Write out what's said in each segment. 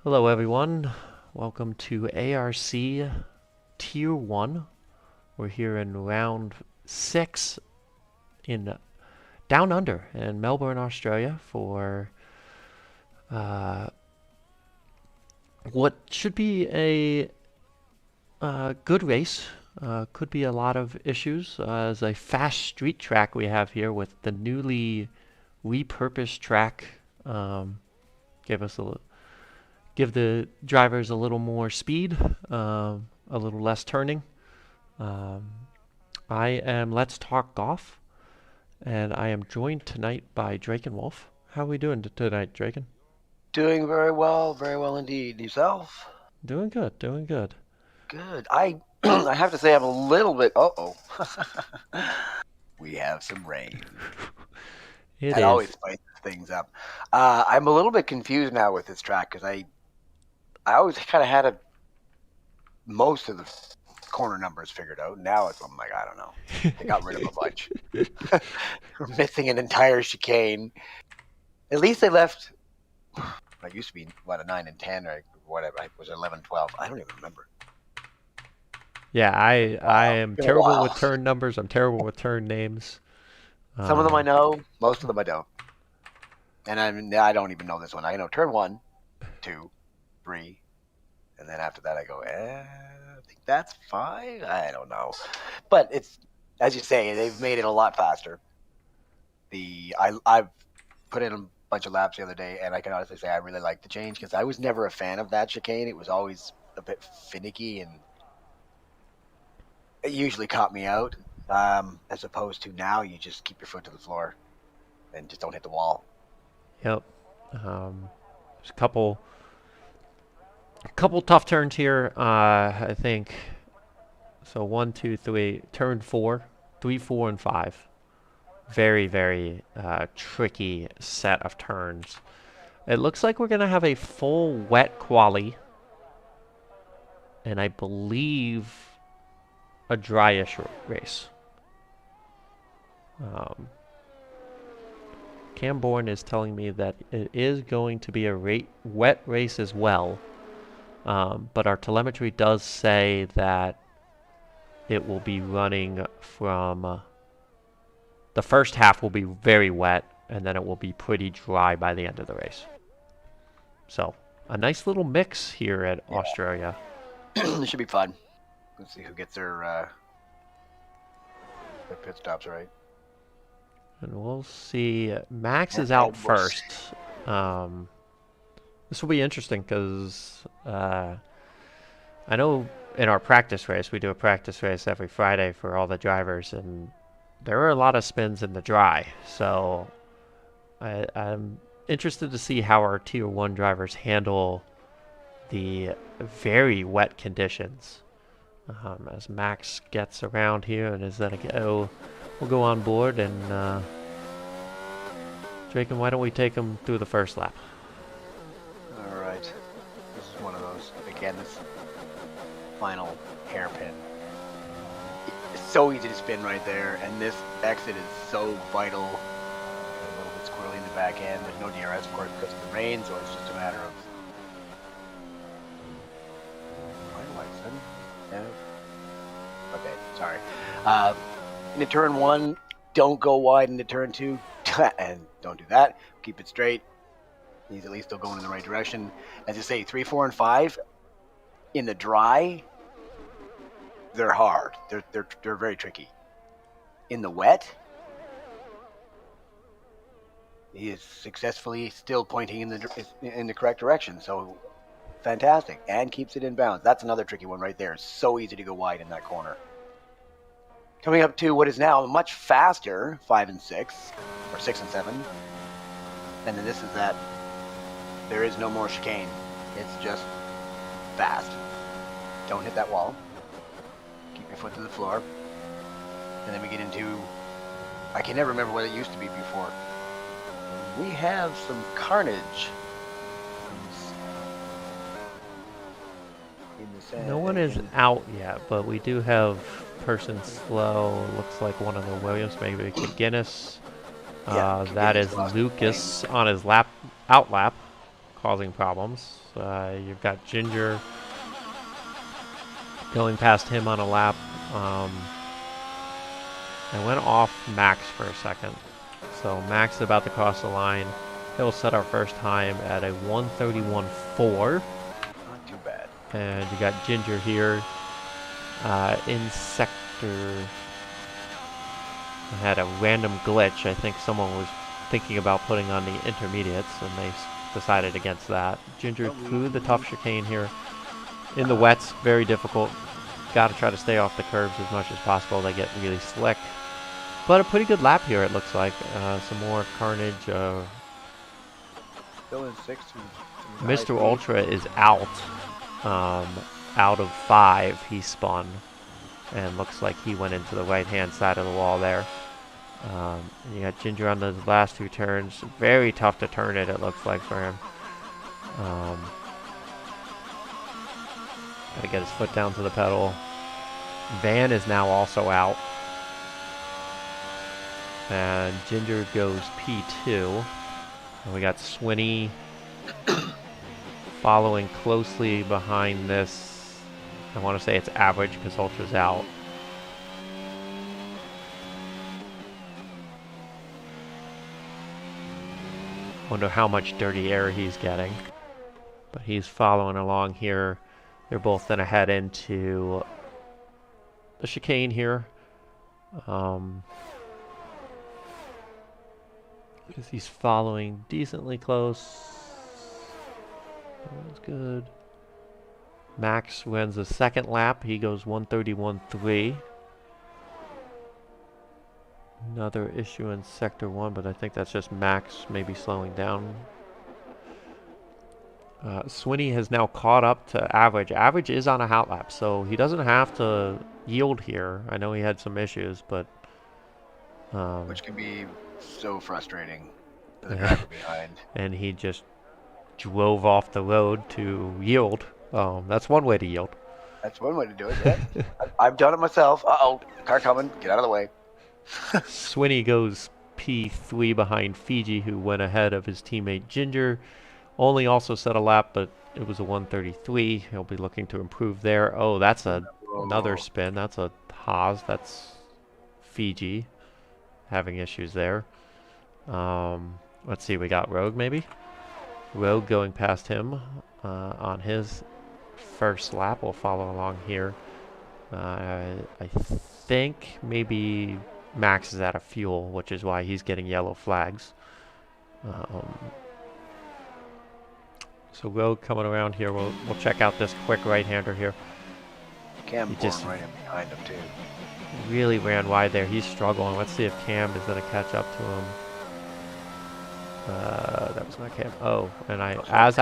Hello, everyone. Welcome to ARC Tier 1. We're here in round 6 in Down Under in Melbourne, Australia for uh, what should be a good race. Could be a lot of issues. As a fast street track we have here with the newly repurposed track. Give us a give the drivers a little more speed, a little less turning. Um, I am Let's Talk Golf, and I am joined tonight by Drake and Wolf. How are we doing tonight, Drake? Doing very well indeed. Yourself? Doing good, doing good. Good. I I have to say I'm a little bit. Uh-oh. We have some rain. It That always is. spices things up. I'm a little bit confused now with this track because I always kind of had most of the corner numbers figured out. Now I'm like, I don't know. They got rid of a bunch. We're missing an entire chicane. At least they left. It used to be what, a 9 and 10 or whatever. It was 11, 12. I don't even remember. Yeah, I Wow, am it's been a terrible while. with turn numbers. I'm terrible with turn names. Some of them I Um, know, most of them I don't. And I don't even know this one. I know turn one, two, three, and then after that I go, I think that's five. I don't know, but it's as you say, they've made it a lot faster. I've put in a bunch of laps the other day, and I can honestly say I really like the change because I was never a fan of that chicane. It was always a bit finicky, and it usually caught me out. As opposed to now, you just keep your foot to the floor and just don't hit the wall. yep. There's a couple tough turns here. I think so. One, two, three. Turn four, three, four, and five. Very, very tricky set of turns. It looks like we're going to have a full wet quali, and I believe a dryish race. Um, Camborne is telling me that it is going to be a wet race as well, but our telemetry does say that it will be running from the first half will be very wet, and then it will be pretty dry by the end of the race. So, a nice little mix here at Yeah, Australia. this should be fun. Let's see who gets their pit stops right. And we'll see. Max is out And we'll see. first. Um, this will be interesting because I know in our practice race, we do a practice race every Friday for all the drivers, and there are a lot of spins in the dry. So I'm interested to see how our Tier 1 drivers handle the very wet conditions. As Max gets around here and is then we'll go on board and Drake, why don't we take him through the first lap? All right. This is one of those. Again, this final hairpin. It's so easy to spin right there, and this exit is so vital. A little bit squirrely in the back end. There's no DRS, of course, because of the rain, so it's just a matter of. Why do I suddenly have? Okay, sorry. Into turn one, don't go wide into turn two, and don't do that. Keep it straight. He's at least still going in the right direction. As you say, 3, 4, and 5 in the dry, they're hard. They're very tricky. In the wet, he is successfully still pointing in the correct direction. So fantastic, and keeps it in bounds. That's another tricky one right there. It's so easy to go wide in that corner. Coming up to what is now much faster 5 and 6, or 6 and 7, and then this is that there is no more chicane. It's just fast. Don't hit that wall. Keep your foot to the floor. And then we get into, I can never remember what it used to be before. We have some carnage in the No one is out yet, but we do have person slow. Looks like one of the Williams, maybe Guinness. yeah, That Guinness is lost the lane. Lucas on his lap out lap. causing problems. You've got Ginger going past him on a lap. I went off Max for a second. So Max is about to cross the line. He'll set our first time at a 1:31.4. Not too bad. And you got Ginger here in sector. I had a random glitch. I think someone was thinking about putting on the intermediates, and they decided against that. Ginger through the tough chicane here. In the wets, very difficult. Got to try to stay off the curbs as much as possible. They get really slick. But a pretty good lap here, it looks like. Some more carnage. Still in 6th. Mr. Ultra is out. Out of 5, he spun. And looks like he went into the right-hand side of the wall there. And you got Ginger on those last 2 turns. Very tough to turn it looks like, for him. Gotta get his foot down to the pedal. Van is now also out. And Ginger goes P2. And we got Swinney following closely behind this. I want to say it's average because Ultra's out. Wonder how much dirty air he's getting. But he's following along here. They're both going to head into the chicane here. Because he's following decently close. That's good. Max wins the second lap. He goes 1:31.3. Another issue in Sector 1, but I think that's just Max maybe slowing down. Swinney has now caught up to average. Average is on a hot lap, so he doesn't have to yield here. I know he had some issues, but... which can be so frustrating for the driver behind. And he just drove off the road to yield. That's one way to yield. That's one way to do it, yeah. I've done it myself. Uh-oh, car coming. Get out of the way. Swinney goes P3 behind Fiji, who went ahead of his teammate Ginger. Only also set a lap, but it was a 1:33. He'll be looking to improve there. Oh, that's another spin. That's a Haas. That's Fiji having issues there. Let's see. We got Rogue, maybe? Rogue going past him on his first lap. We'll follow along here. I think maybe Max is out of fuel, which is why he's getting yellow flags. So Rogue coming around here. We'll check out this quick right-hander here. Cam just right in behind him too. Really ran wide there. He's struggling. Let's see if Cam is going to catch up to him. That was not Cam. Oh, and as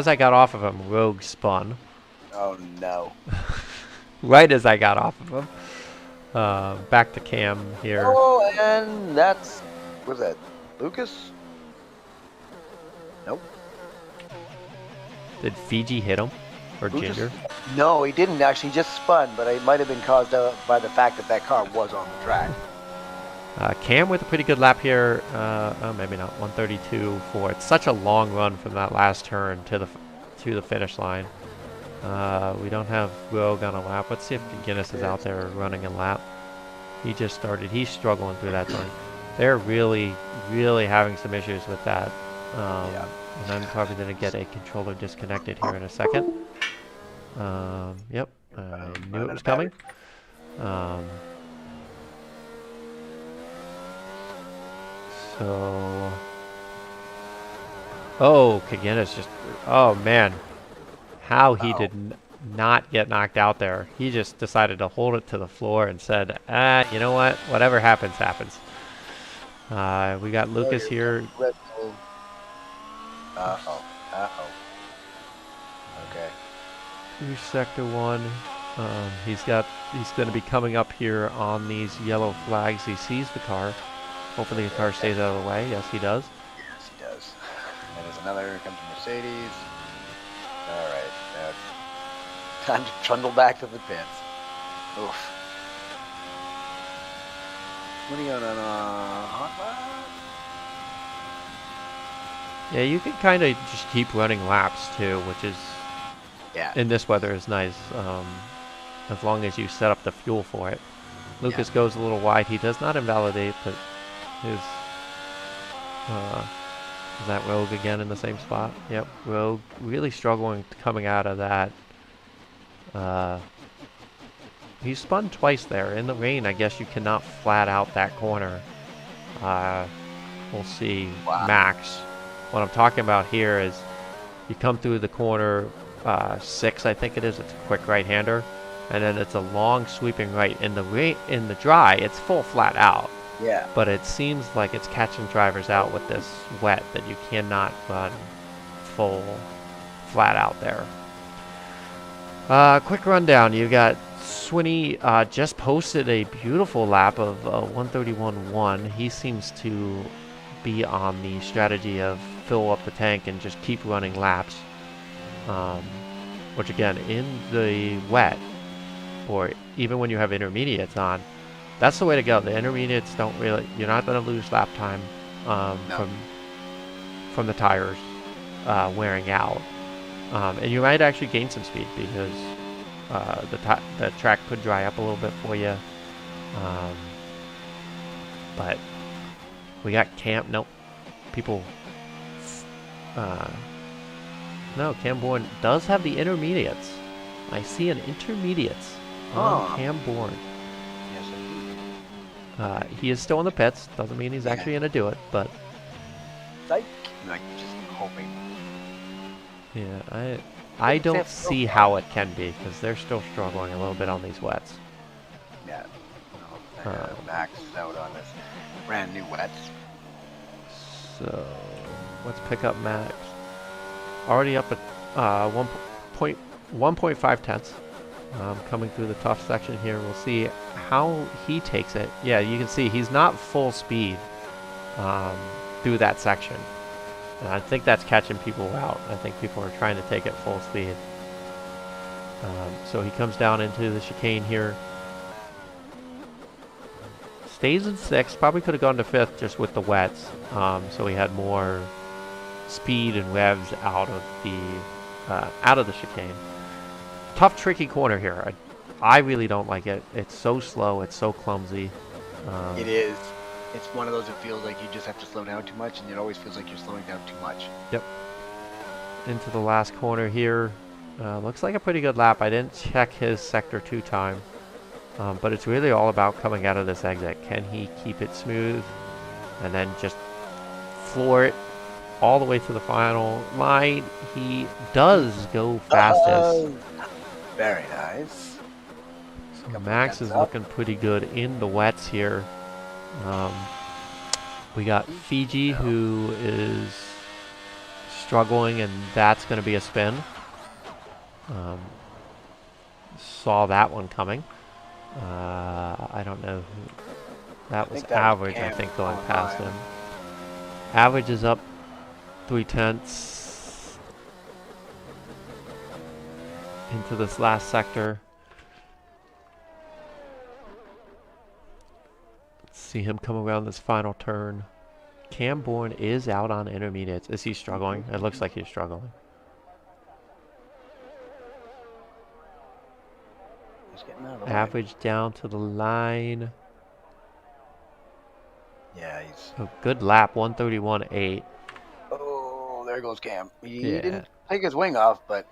I got off of him, Rogue spun. Oh no! Right as I got off of him. Back to Cam here. Oh, and that's was that Lucas? Nope. Did Fiji hit him? Or Lucas? Ginger? No, he didn't actually. He just spun, but it might have been caused by the fact that car was on the track. Cam with a pretty good lap here. Maybe not. 1:32.4. It's such a long run from that last turn to the finish line. We don't have Rogue on a lap. Let's see if Guinness is out there running a lap. He just started. He's struggling through that turn. They're really, really having some issues with that. And I'm probably going to get a controller disconnected here in a second. Yep. I knew it was coming. So... Oh, Kagena's just... Oh, man. How he did not get knocked out there. He just decided to hold it to the floor and said, you know what? Whatever happens, happens. We got Lucas here. Uh-oh. Uh-oh. Okay. Through Sector 1. He's going to be coming up here on these yellow flags. He sees the car. Hopefully the car stays out of the way. Yes, he does. Yes, he does. And there's another. Comes Mercedes. All right. Time to trundle back to the pits. Oof. What are you on a hot lap? Yeah, you can kind of just keep running laps too, which is Yeah, in this weather is nice. As long as you set up the fuel for it. yeah. Lucas goes a little wide. He does not invalidate, but his uh, is that Rogue again in the same spot? Yep, Rogue really struggling coming out of that. Uh, he spun twice there. In the rain, I guess you cannot flat out that corner. Uh, we'll see Wow. Max. What I'm talking about here is you come through the corner 6, I think it is. It's a quick right-hander. And then it's a long sweeping right. In the in the dry, it's full flat out. Yeah. But it seems like it's catching drivers out with this wet that you cannot run full flat out there. Quick rundown. You got Swinney just posted a beautiful lap of 131.1. He seems to be on the strategy of fill up the tank and just keep running laps. Which again, in the wet, or even when you have intermediates on, that's the way to go. The intermediates don't really, you're not going to lose lap time No. from the tires wearing out. And you might actually gain some speed because the track could dry up a little bit for you. But we got Cam. Nope. People. No, Cam Bourne does have the intermediates. I see an intermediates on Cam Bourne. Yes, He is still in the pits. Doesn't mean he's actually going to do it, but like just hoping. yeah, I don't see how it can be because they're still struggling a little bit on these wets. Yeah. Max is out on this brand new wets. So let's pick up Max. Already up at 1.5 tenths. Coming through the tough section here. We'll see how he takes it. Yeah, you can see he's not full speed through that section. And I think that's catching people out. I think people are trying to take it full speed. So he comes down into the chicane here. Stays in 6th. Probably could have gone to 5th just with the wets. So he had more speed and revs out of the chicane. Tough, tricky corner here. I really don't like it. It's so slow. It's so clumsy. It is. It's one of those that feels like you just have to slow down too much, and it always feels like you're slowing down too much. Yep. Into the last corner here. Looks like a pretty good lap. I didn't check his sector 2 time. But it's really all about coming out of this exit. Can he keep it smooth and then just floor it all the way to the final line? He does go fastest. Very nice. So Max is looking pretty good in the wets here. We got Fiji, who is struggling, and that's going to be a spin. Saw that one coming. I don't know who. That was Average, I think, going past him. Average is up 0.3 into this last sector. Let's see him come around this final turn. Cam Bourne is out on intermediates. Is he struggling? It looks like he's struggling. Average down to the line. Yeah, he's a good lap, 131.8. Oh, there goes Cam. He didn't take his wing off, but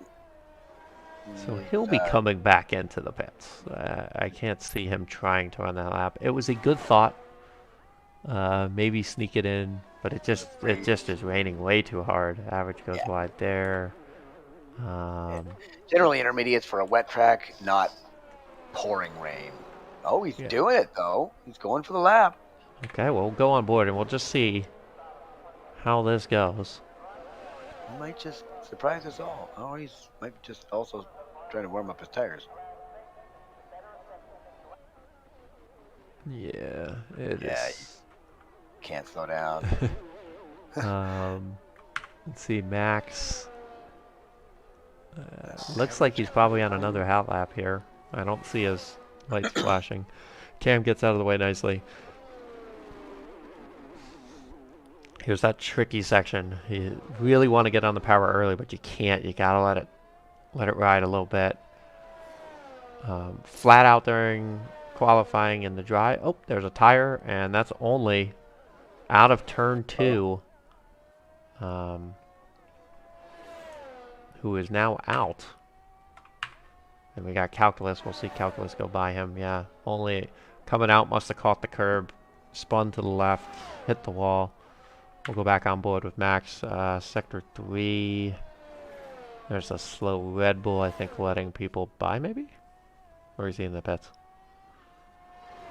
so he'll be coming back into the pits. I can't see him trying to run that lap. It was a good thought. Maybe sneak it in, but it just is raining way too hard. Average goes wide there. Generally intermediates for a wet track, not pouring rain. Oh, he's doing it though. He's going for the lap. Okay, well, we'll go on board and we'll just see how this goes. He might just surprise us all. Oh, he's might just also trying to warm up his tires. Yeah, it is. Can't slow down. Let's see, Max. Looks like he's probably on another hat lap here. I don't see his lights flashing. Cam gets out of the way nicely. Here's that tricky section. You really want to get on the power early, but you can't. You gotta let it ride a little bit. Flat out during qualifying in the dry. Oh, there's a tire, and that's only out of turn 2. Who is now out. And we got Calculus. We'll see Calculus go by him. Yeah, only coming out, must have caught the curb, spun to the left, hit the wall. We'll go back on board with Max. Sector 3. There's a slow Red Bull, I think, letting people by, maybe? Or is he in the pits?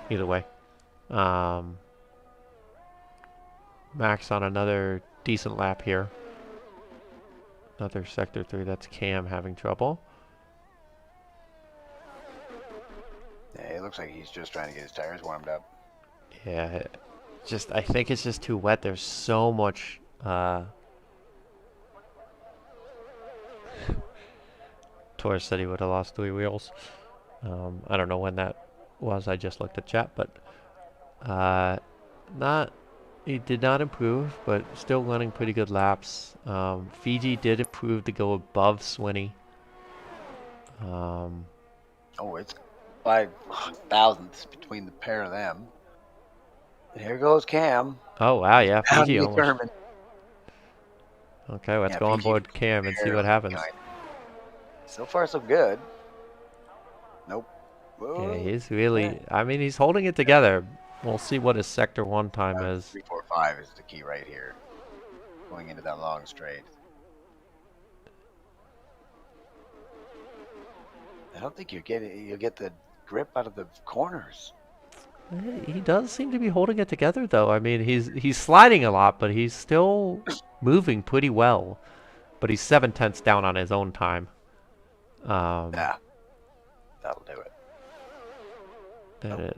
Either way. Max on another decent lap here. Another Sector 3. That's Cam having trouble. Yeah, it looks like he's just trying to get his tires warmed up. Yeah, I think it's just too wet. There's so much Torres said he would have lost 3 wheels. I don't know when that was. I just looked at chat, but he did not improve, but still running pretty good laps. Fiji did improve to go above Swinney. Oh, it's 5 thousandths between the pair of them. And here goes Cam. Oh wow, yeah, Fiji almost. Determined. Okay, let's go on board Cam and see what happens. So far, so good. Nope. Whoa. Yeah, he's really. I mean, he's holding it together. We'll see what his Sector 1 time is. 345 is the key right here. Going into that long straight. I don't think you'll get the grip out of the corners. He does seem to be holding it together, though. I mean, he's sliding a lot, but he's still moving pretty well. But he's 7/10 down on his own time. Yeah, that'll do it. Did it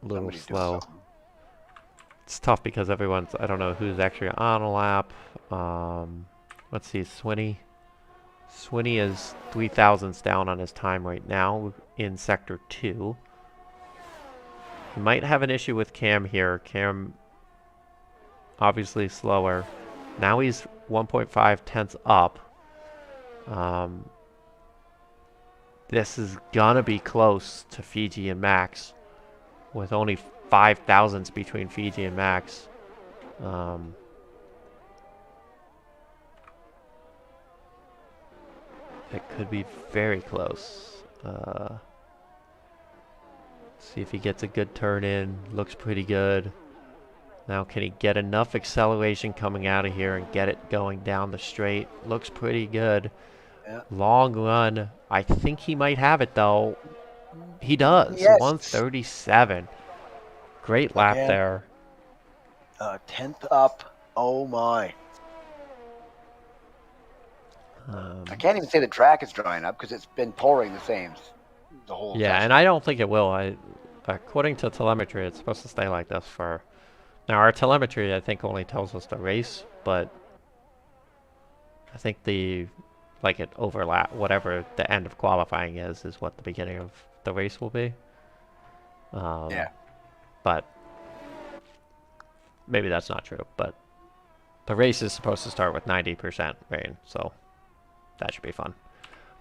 a little slow. It's tough because everyone's. I don't know who's actually on a lap. Let's see, Swinney. Swinney is 3 thousandths down on his time right now in Sector 2. He might have an issue with Cam here. Cam, obviously slower. Now he's 1.5 tenths up. This is gonna be close to Fiji and Max, with only 5 thousandths between Fiji and Max. It could be very close. See if he gets a good turn in. Looks pretty good. Now can he get enough acceleration coming out of here and get it going down the straight? Looks pretty good. Yeah. Long run. I think he might have it though. He does. Yes. 137. Great lap there. 10th up. Oh my. I can't even say the track is drying up because it's been pouring the whole Yeah, session. And I don't think it will. According to telemetry, it's supposed to stay like this for... Now, our telemetry, I think, only tells us the race, but I think it overlap, whatever the end of qualifying is what the beginning of the race will be. Yeah. But maybe that's not true, but the race is supposed to start with 90% rain, so that should be fun.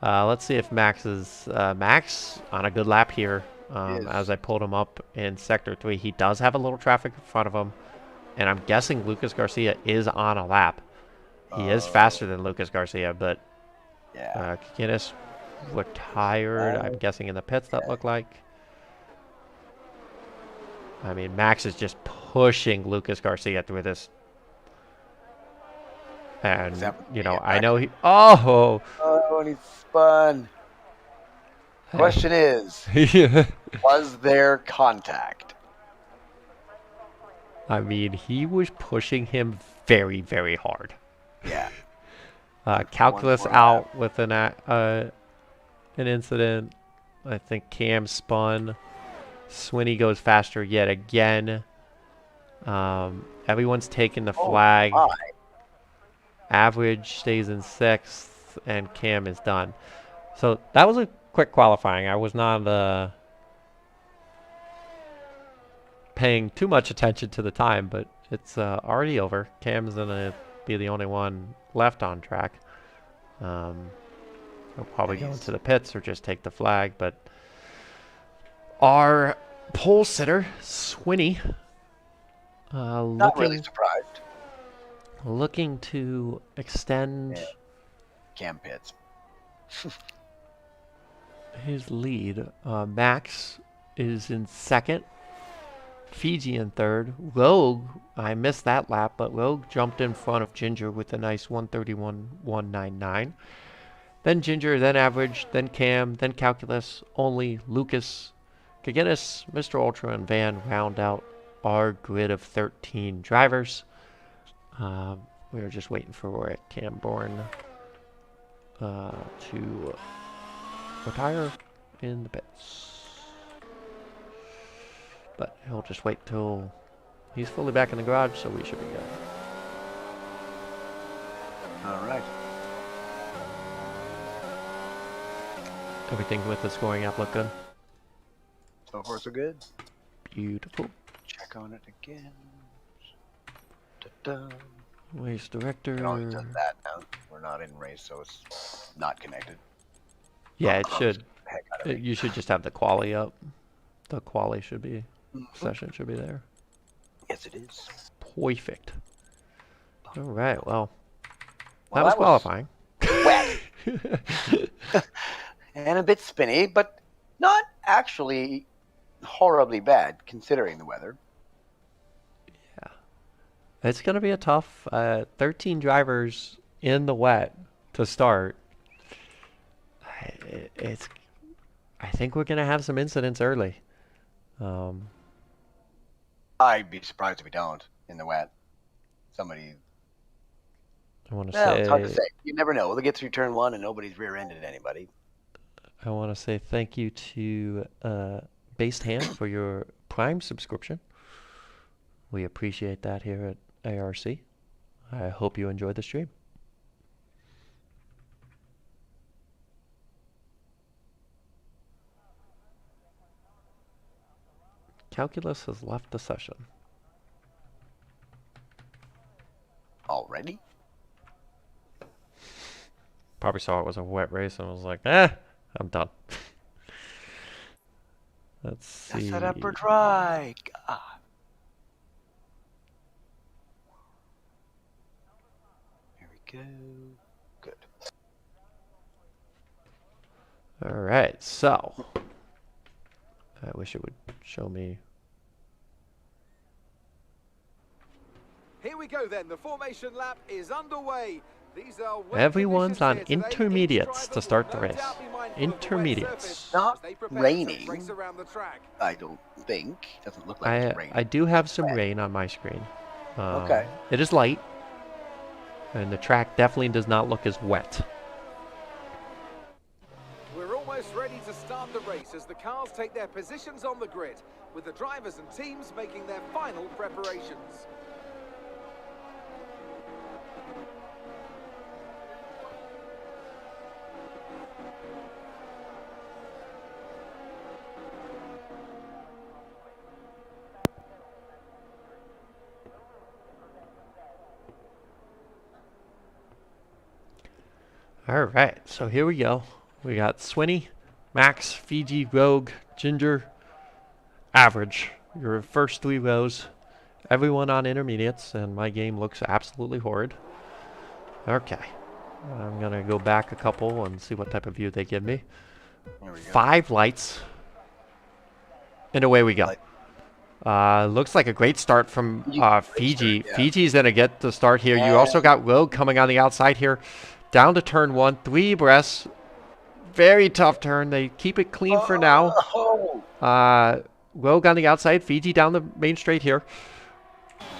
Let's see if Max is... Max on a good lap here. As I pulled him up in Sector 3, he does have a little traffic in front of him, and I'm guessing Lucas Garcia is on a lap. He is faster than Lucas Garcia, but Guinness retired, I'm guessing, in the pits, that looked like. I mean, Max is just pushing Lucas Garcia through this. And, you know, I know he... Oh! Oh, and he spun. Question is, was there contact? I mean, he was pushing him very, very hard. Yeah. Calculus out with an incident. I think Cam spun. Swinney goes faster yet again. Everyone's taking the flag. My. Average stays in 6th, and Cam is done. So that was a quick qualifying. I was not paying too much attention to the time, but It's already over. Cam's gonna be the only one left on track. He'll probably go into the pits or just take the flag, but our pole sitter, Swinney, Not really surprised. looking to extend Cam pits. his lead. Max is in second. Fiji in third. Rogue, I missed that lap, but Rogue jumped in front of Ginger with a nice 131.199. Then Ginger, then Average, then Cam, then Calculus. Only Lucas, Kaginis, Mr. Ultra, and Van round out our grid of 13 drivers. We were just waiting for Cam Bourne to retire in the pits. But he'll just wait till he's fully back in the garage, so we should be good. All right. Everything with the scoring app look good? So far, so good. Beautiful. Check on it again. Da-da. Race director. It always does that now. We're not in race, so it's not connected. Yeah, it should. Heck out of it. You should just have the quali up. The quali should be, session should be there. Yes, it is. Perfect. All right, well, Well, that was qualifying. Wet. And a bit spinny, but not actually horribly bad considering the weather. Yeah. It's going to be a tough 13 drivers in the wet to start. I think we're going to have some incidents early. I'd be surprised if we don't in the wet. Somebody. I want to Well, say. it's hard to say. You never know. We'll get through turn one and nobody's rear-ended anybody. I want to say thank you to Based Hand for your Prime subscription. We appreciate that here at ARC. I hope you enjoyed the stream. Calculus has left the session. Already? Probably saw it was a wet race and was like, I'm done. Let's see. Set up or dry. God. Here we go. Good. All right, so I wish it would show me. Here we go then. The formation lap is underway. These are Everyone's on intermediates to start the race. Intermediates. It's not raining. I don't think. Doesn't look like it's raining. I do have some rain on my screen. Okay. It is light, and the track definitely does not look as wet. We're almost ready to start the race as the cars take their positions on the grid, with the drivers and teams making their final preparations. All right, so here we go. We got Swinney, Max, Fiji, Rogue, Ginger, Average. Your first 3 rows. Everyone on intermediates, and my game looks absolutely horrid. Okay. I'm going to go back a couple and see what type of view they give me. 5 lights. And away we go. Looks like a great start from Fiji. Start, yeah. Fiji's going to get the start here. You also got Rogue coming on the outside here. Down to turn 1, 3 abreast. Very tough turn. They keep it clean for now. Rogue on the outside. Fiji down the main straight here.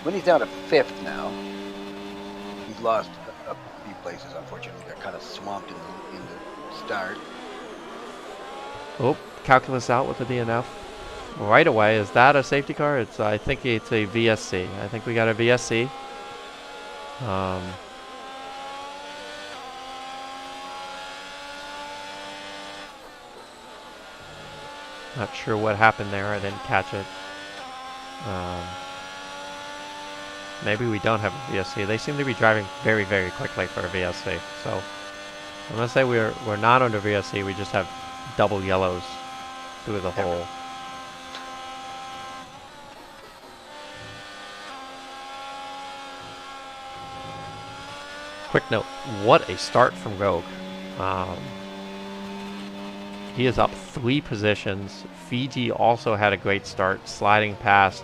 When he's down to 5th now, he's lost a few places, unfortunately. They're kind of swamped in the start. Oh, Calculus out with the DNF. Right away. Is that a safety car? I think it's a VSC. I think we got a VSC. Not sure what happened there. I didn't catch it. Maybe we don't have a VSC. They seem to be driving very, very quickly for a VSC. So I'm gonna say we're not under VSC. We just have double yellows through the hole. Quick note: what a start from Rogue. He is up 3 positions. Fiji also had a great start, sliding past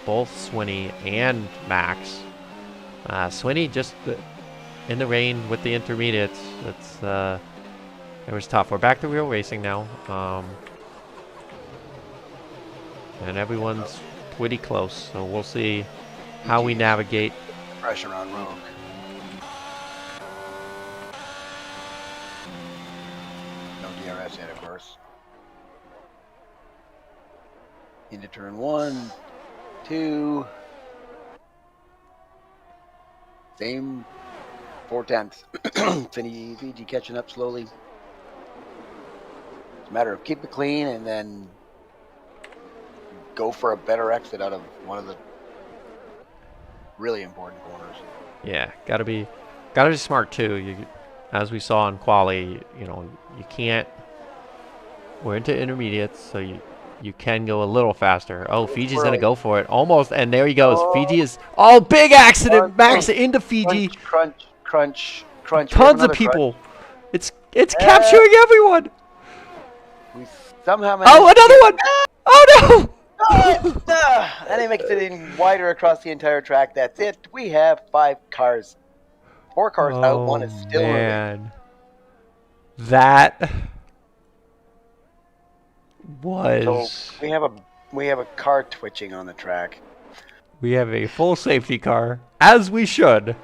both Swinney and Max. Swinney just in the rain with the intermediates. It was tough. We're back to real racing now, and everyone's pretty close. So we'll see how we navigate. Pressure on Rogue. No DRS yet, of course. Into turn 1, 2. Same 4/10. Fiji catching up slowly. It's a matter of keep it clean and then go for a better exit out of one of the really important corners. Yeah, gotta be smart too. As we saw in quali, you can't. We're into intermediates, so you can go a little faster. Oh, Fiji's gonna go for it, almost, and there he goes. Fiji is big accident. Max into Fiji. Crunch. Tons of people. Crunch. It's capturing everyone. We somehow another one. Oh no! And he makes it in wider across the entire track. That's it. We have 5 cars. 4 cars out. One is still moving. That was. So we have a car twitching on the track. We have a full safety car, as we should.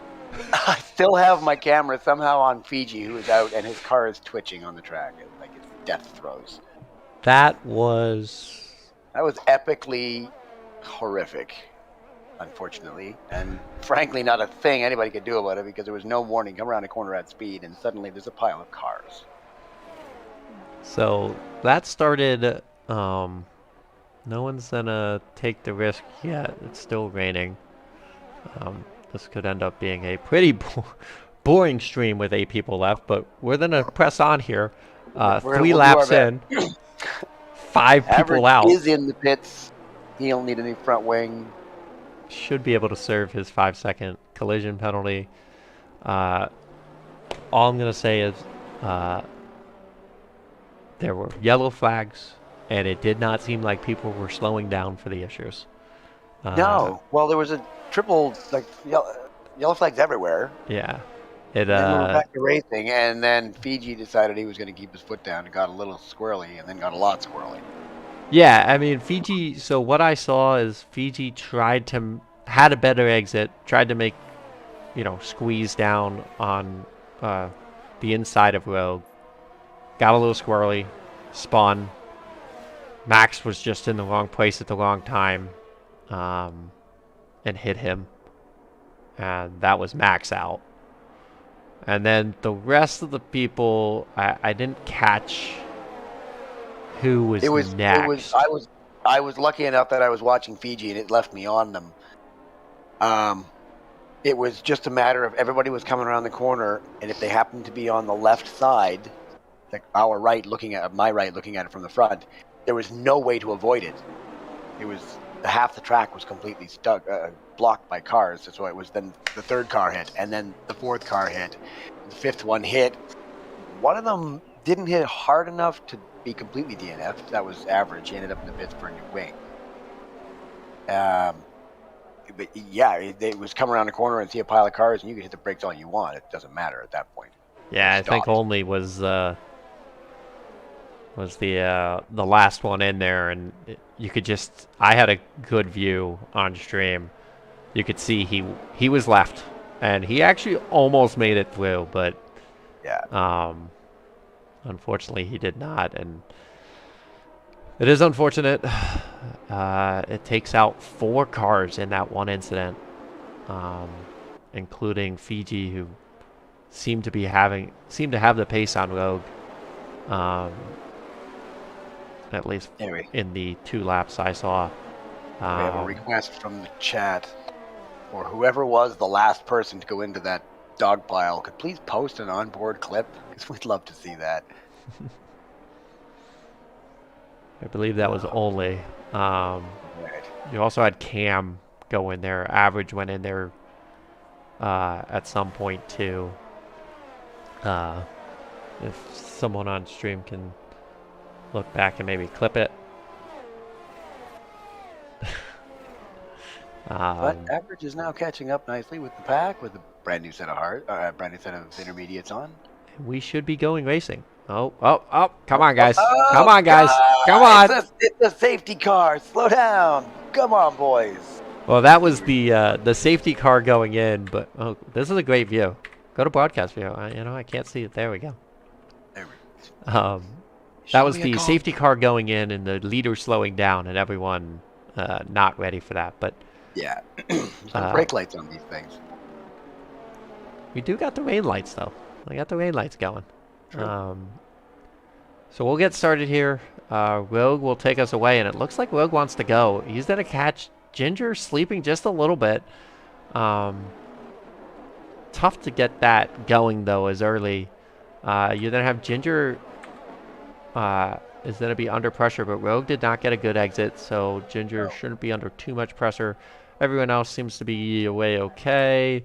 I still have my camera somehow on Fiji, who is out, and his car is twitching on the track, like it's death throes. That was epically horrific, unfortunately, and frankly not a thing anybody could do about it because there was no warning. Come around a corner at speed, and suddenly there's a pile of cars. So that started. No one's gonna take the risk yet. It's still raining. This could end up being a pretty boring stream with 8 people left, but we're gonna press on here. 3 laps in. 5 people out. Is in the pits. He'll need a new front wing. Should be able to serve his 5-second collision penalty. All I'm going to say is there were yellow flags, and it did not seem like people were slowing down for the issues. No. Well, there was a triple, yellow flags everywhere. Yeah. Then we were back to racing, and then Fiji decided he was going to keep his foot down and got a little squirrely, and then got a lot squirrely. Yeah, I mean, Fiji, so what I saw is Fiji had a better exit, tried to make, squeeze down on the inside of Rogue, got a little squirrely, spun. Max was just in the wrong place at the wrong time, and hit him. And that was Max out. And then the rest of the people, I didn't catch who was next. I was lucky enough that I was watching Fiji and it left me on them. It was just a matter of everybody was coming around the corner, and if they happened to be on the left side, like my right, looking at it from the front, there was no way to avoid it. It was half the track was completely stuck, blocked by cars. So it was then the 3rd car hit, and then the 4th car hit, the 5th one hit. One of them didn't hit hard enough to be completely DNF'd. That was average. He ended up in the pits for a new wing. But yeah, it was come around the corner and see a pile of cars, and you can hit the brakes all you want. It doesn't matter at that point. Yeah, I think only was the last one in there, and you could just. I had a good view on stream. You could see he was left, and he actually almost made it through, but yeah. Unfortunately, he did not, and it is unfortunate. It takes out 4 cars in that one incident, including Fiji, who seemed to have the pace on Rogue, at least in the 2 laps I saw. We have a request from the chat. or whoever was the last person to go into that dog pile could please post an onboard clip, because we'd love to see that. I believe that was Ole. Right. You also had Cam go in there. Average went in there at some point too. If someone on stream can look back and maybe clip it. But Average is now catching up nicely with the pack with a brand new set of intermediates on. We should be going racing. Oh! Come on, guys. Come on, guys. God, Come on. It's a safety car. Slow down. Come on, boys. Well, that was the safety car going in, but this is a great view. Go to broadcast view. I can't see it. There we go. There we go. That was the safety car going in and the leader slowing down and everyone not ready for that. But yeah, some brake lights on these things. We do got the rain lights though. I got the rain lights going. True. So we'll get started here. Rogue will take us away, and it looks like Rogue wants to go. He's gonna catch Ginger sleeping just a little bit. Tough to get that going though as early. You're gonna have Ginger is gonna be under pressure, but Rogue did not get a good exit, so Ginger shouldn't be under too much pressure. Everyone else seems to be away okay.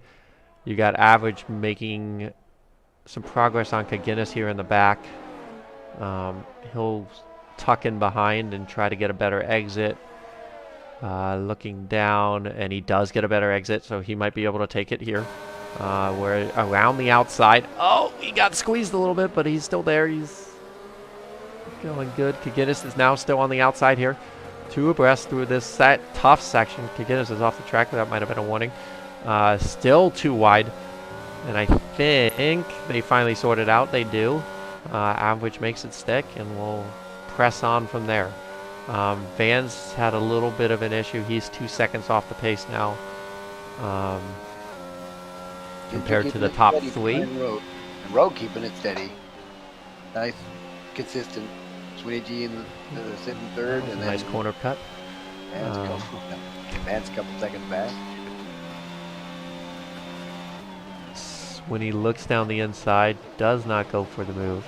You got Average making some progress on Kaginis here in the back. He'll tuck in behind and try to get a better exit. Looking down, and he does get a better exit, so he might be able to take it here. We're around the outside. Oh, he got squeezed a little bit, but he's still there. He's going good. Kaginis is now still on the outside here. 2 abreast through this tough section. Kaginis is off the track. That might have been a warning. Still too wide. And I think they finally sorted out. They do. Average makes it stick, and we'll press on from there. Van's had a little bit of an issue. He's 2 seconds off the pace now. Compared to the top 3. And Rogue keeping it steady. Nice, consistent. Sweeney G in the sitting third. And then nice corner cut. Van's a couple seconds back. When he looks down the inside, does not go for the move.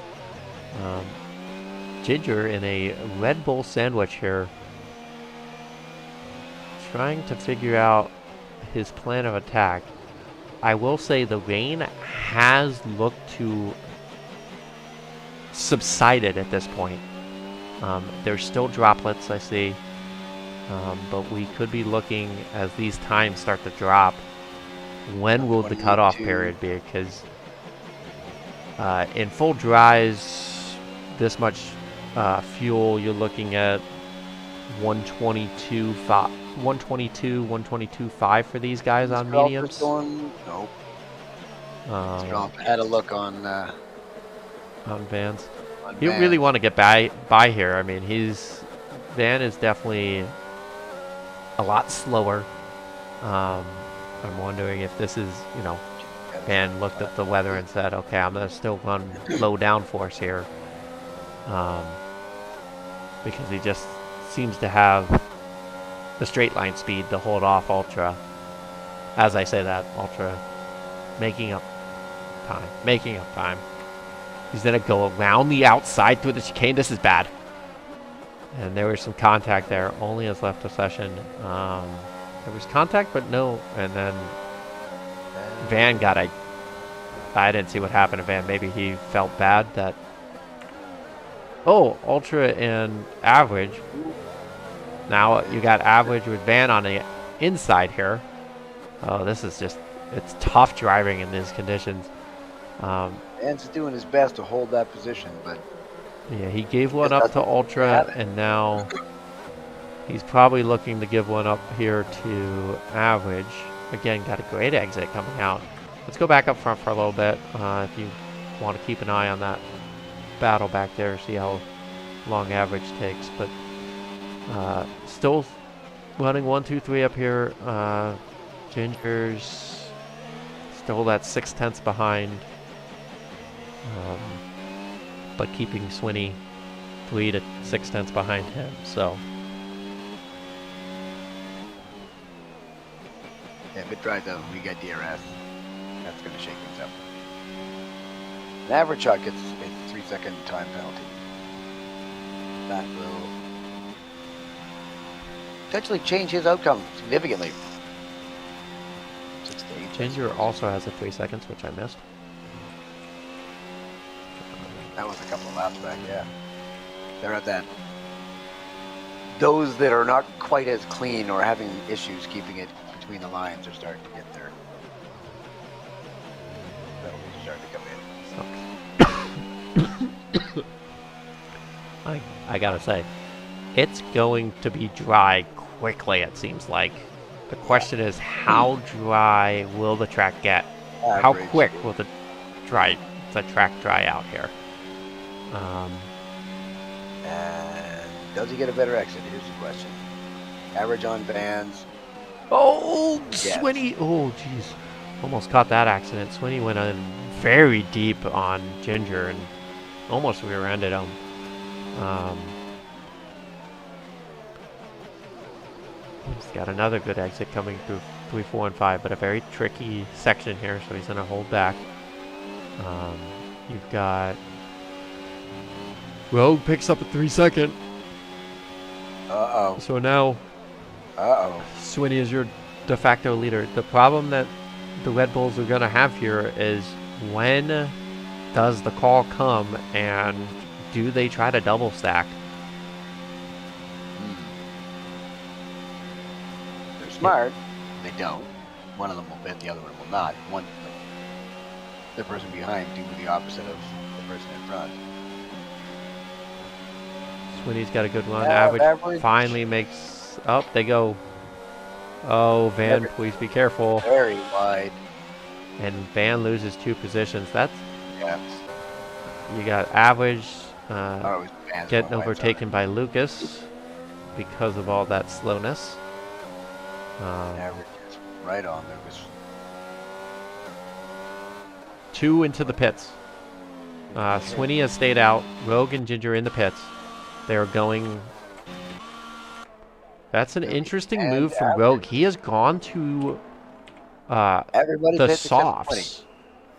Ginger in a Red Bull sandwich here, trying to figure out his plan of attack. I will say the rain has looked to subsided at this point. There's still droplets I see, but we could be looking as these times start to drop. When will the cutoff period be? Because in full dries, this much fuel, you're looking at 122.5 for these guys on mediums. Nope. I had a look on Vans. You really want to get by here. I mean, Van is definitely a lot slower. I'm wondering if this is, Van looked at the weather and said, okay, I'm going to still run low downforce here. Because he just seems to have the straight line speed to hold off Ultra. As I say that, Ultra making up time. He's going to go around the outside through the chicane. This is bad. And there was some contact there. Only has left the session. There was contact, but no. And then Van got I didn't see what happened to Van. Maybe he felt bad that... Oh, Ultra and Average. Now you got Average with Van on the inside here. Oh, this is just... It's tough driving in these conditions. Van's doing his best to hold that position, but... Yeah, he gave one up to Ultra, and now... He's probably looking to give one up here to Average. Again, got a great exit coming out. Let's go back up front for a little bit. If you want to keep an eye on that battle back there, see how long Average takes. But still running 1, 2, 3 up here. Ginger's still that 0.6 behind. But keeping Swinney 3 to 0.6 behind him. So... If it dries out, we get DRS. That's going to shake things up. An average shot gets a 3-second time penalty. That will potentially change his outcome significantly. 6 to 8. Ginger also has a 3 seconds, which I missed. That was a couple of laps back, yeah. They're at that. Those that are not quite as clean or having issues keeping it between the lines are starting to get there. That'll be starting to come in. I gotta say, it's going to be dry quickly, it seems like. The question is, how dry will the track get? How Average. quick will the track dry out here? And does he get a better exit? Here's the question. Average on bands. Oh, Yes. Swinney! Oh, jeez. Almost caught that accident. Swinney went in very deep on Ginger and almost rear-ended him. He's got another good exit coming through 3, 4, and 5, but a very tricky section here, so he's going to hold back. You've got Rogue picks up a 3-second. Uh-oh. So now Uh-oh. Swinney is your de facto leader. The problem that the Red Bulls are going to have here is, when does the call come, and do they try to double stack? They're smart. They don't. One of them will pit, the other one will not. The person behind do the opposite of the person in front. Swinney's got a good run. Yeah, Average average. finally makes... Oh, they go. Oh, Van, Average. please be careful. Very wide. And Van loses 2 positions. That's... Yeah. You got Average Oh, it was Van's getting going wide, overtaken by Lucas because of all that slowness. sorry. Average is right on. There was 2 into the pits. Swinney has stayed out. Rogue and Ginger in the pits. They're going... That's an interesting And move from Rogue. He has gone to everybody the pits except for softs.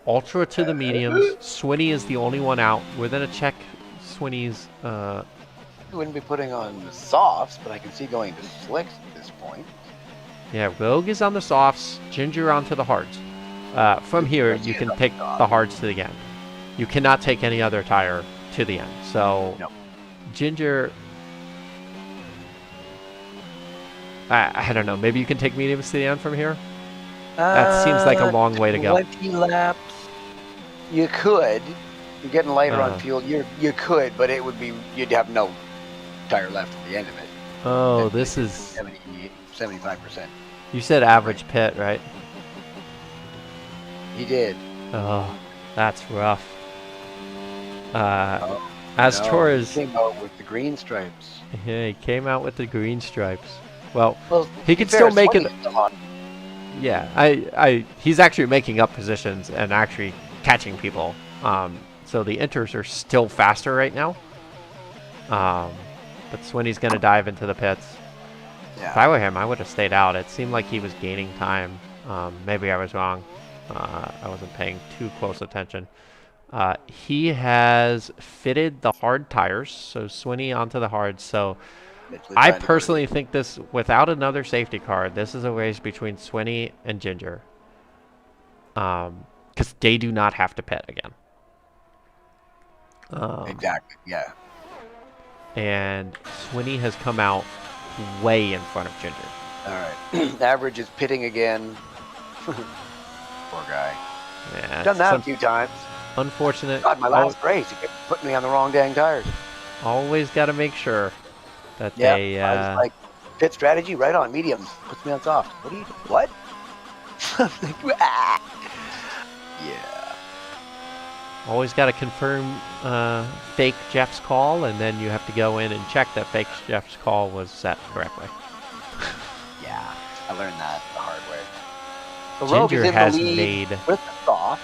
Ultra to the mediums. Swinney is the only one out. We're going to check Swinney's... You wouldn't be putting on the softs, but I can see going to slicks at this point. Yeah, Rogue is on the softs. Ginger onto the hards. From here, you can take the hards to the end. You cannot take any other tire to the end. So... No. Ginger, I don't know. Maybe you can take mediums to the end from here. That seems like a long way to go. 20 laps. You could. You're getting lighter on fuel. You could, but it would be, you'd have no tire left at the end of it. Oh, this is... 75%. You said average pit, right? He did. Oh, that's rough. Oh, As no, Torres... He came out with the green stripes. Yeah, he came out with the green stripes. Well, Well, he to could be still fair, make it... Swinney's still on. Yeah, he's actually making up positions and actually catching people. So the inters are still faster right now. But Swinney's going to dive into the pits. Yeah. If I were him, I would have stayed out. It seemed like he was gaining time. Maybe I was wrong. I wasn't paying too close attention. He has fitted the hard tires, so Swinney onto the hards. So Literally I trying to personally think this, without another safety car, this is a race between Swinney and Ginger. Because they do not have to pit again. Exactly, yeah. And Swinney has come out way in front of Ginger. All right. Average is pitting again. Poor guy. Yeah, Done that a some few times. unfortunate. God, my last race, he kept putting me on the wrong dang tires. Always got to make sure that Yeah, they... I was like, pit strategy, right on, mediums. Puts me on soft. What do you, what? Ah. Yeah. Always got to confirm fake Jeff's call, and then you have to go in and check that fake Jeff's call was set correctly. Yeah, I learned that the hard way. The Rogue is Ginger in has the lead made with the softs.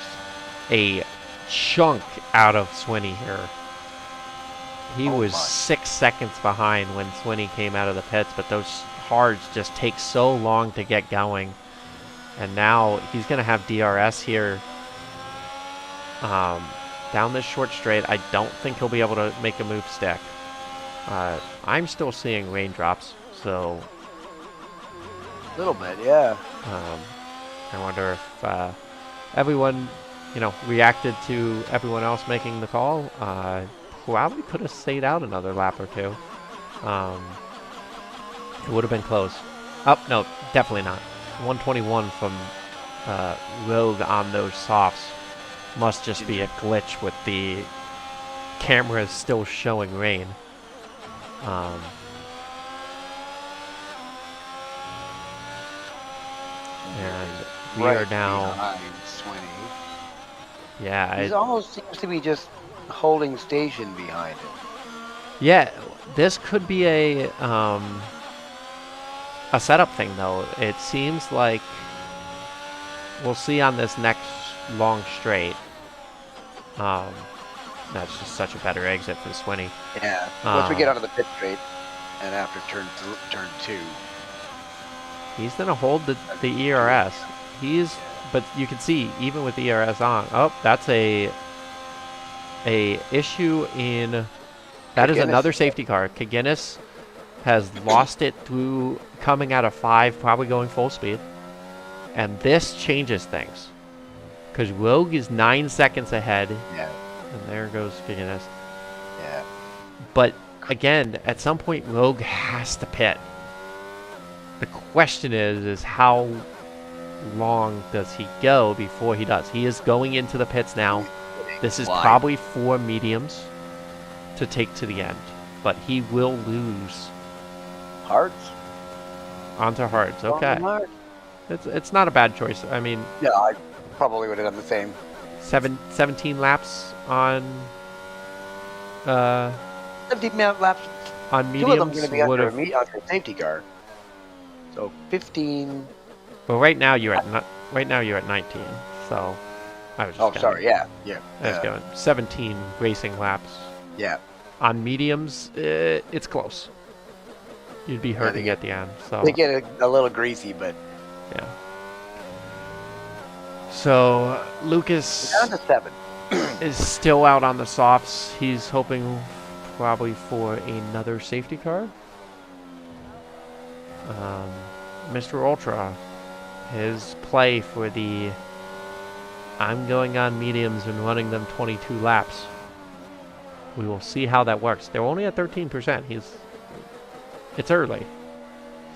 a chunk out of Swinney here. He Oh was my. 6 seconds behind when Swinney came out of the pits, but those hards just take so long to get going. And now he's going to have DRS here down this short straight. I don't think he'll be able to make a move stick. I'm still seeing raindrops, so... A little bit, yeah. I wonder if everyone, reacted to everyone else making the call. Probably could have stayed out another lap or two. It would have been close. Oh, no, definitely not. 121 from Rogue on those softs must just be a glitch with the camera still showing rain. And we are now... behind Swinney. Yeah. He almost seems to be just holding station behind him. Yeah, this could be a setup thing, though. It seems like we'll see on this next long straight. That's just such a better exit for Swinney. Yeah. Once we get onto the pit straight, and after turn 2, he's gonna hold the ERS. But you can see even with the ERS on. Oh, that's a issue in. That is another safety car. Kaginis has lost it through coming out of 5, probably going full speed. And this changes things. Because Rogue is 9 seconds ahead. Yeah. And there goes Kaginis. Yeah. But, again, at some point, Rogue has to pit. The question is how long does he go before he does? He is going into the pits now. This is probably 4 mediums to take to the end, but he will lose Hards onto hards. Okay, it's not a bad choice. I mean, yeah, I probably would have done the same. 17 laps on 17 laps on mediums. 2 of them going to be under a safety car, so 15. Well, right now you're at 19. So I was just sorry, yeah. I was going 17 racing laps. Yeah. On mediums, it's close. You'd be hurting at the end. So they get a little greasy, but yeah. So Lucas down to 7 is still out on the softs. He's hoping probably for another safety car. Mr. Ultra, his play for the I'm going on mediums and running them 22 laps. We will see how that works. They're only at 13%. It's early.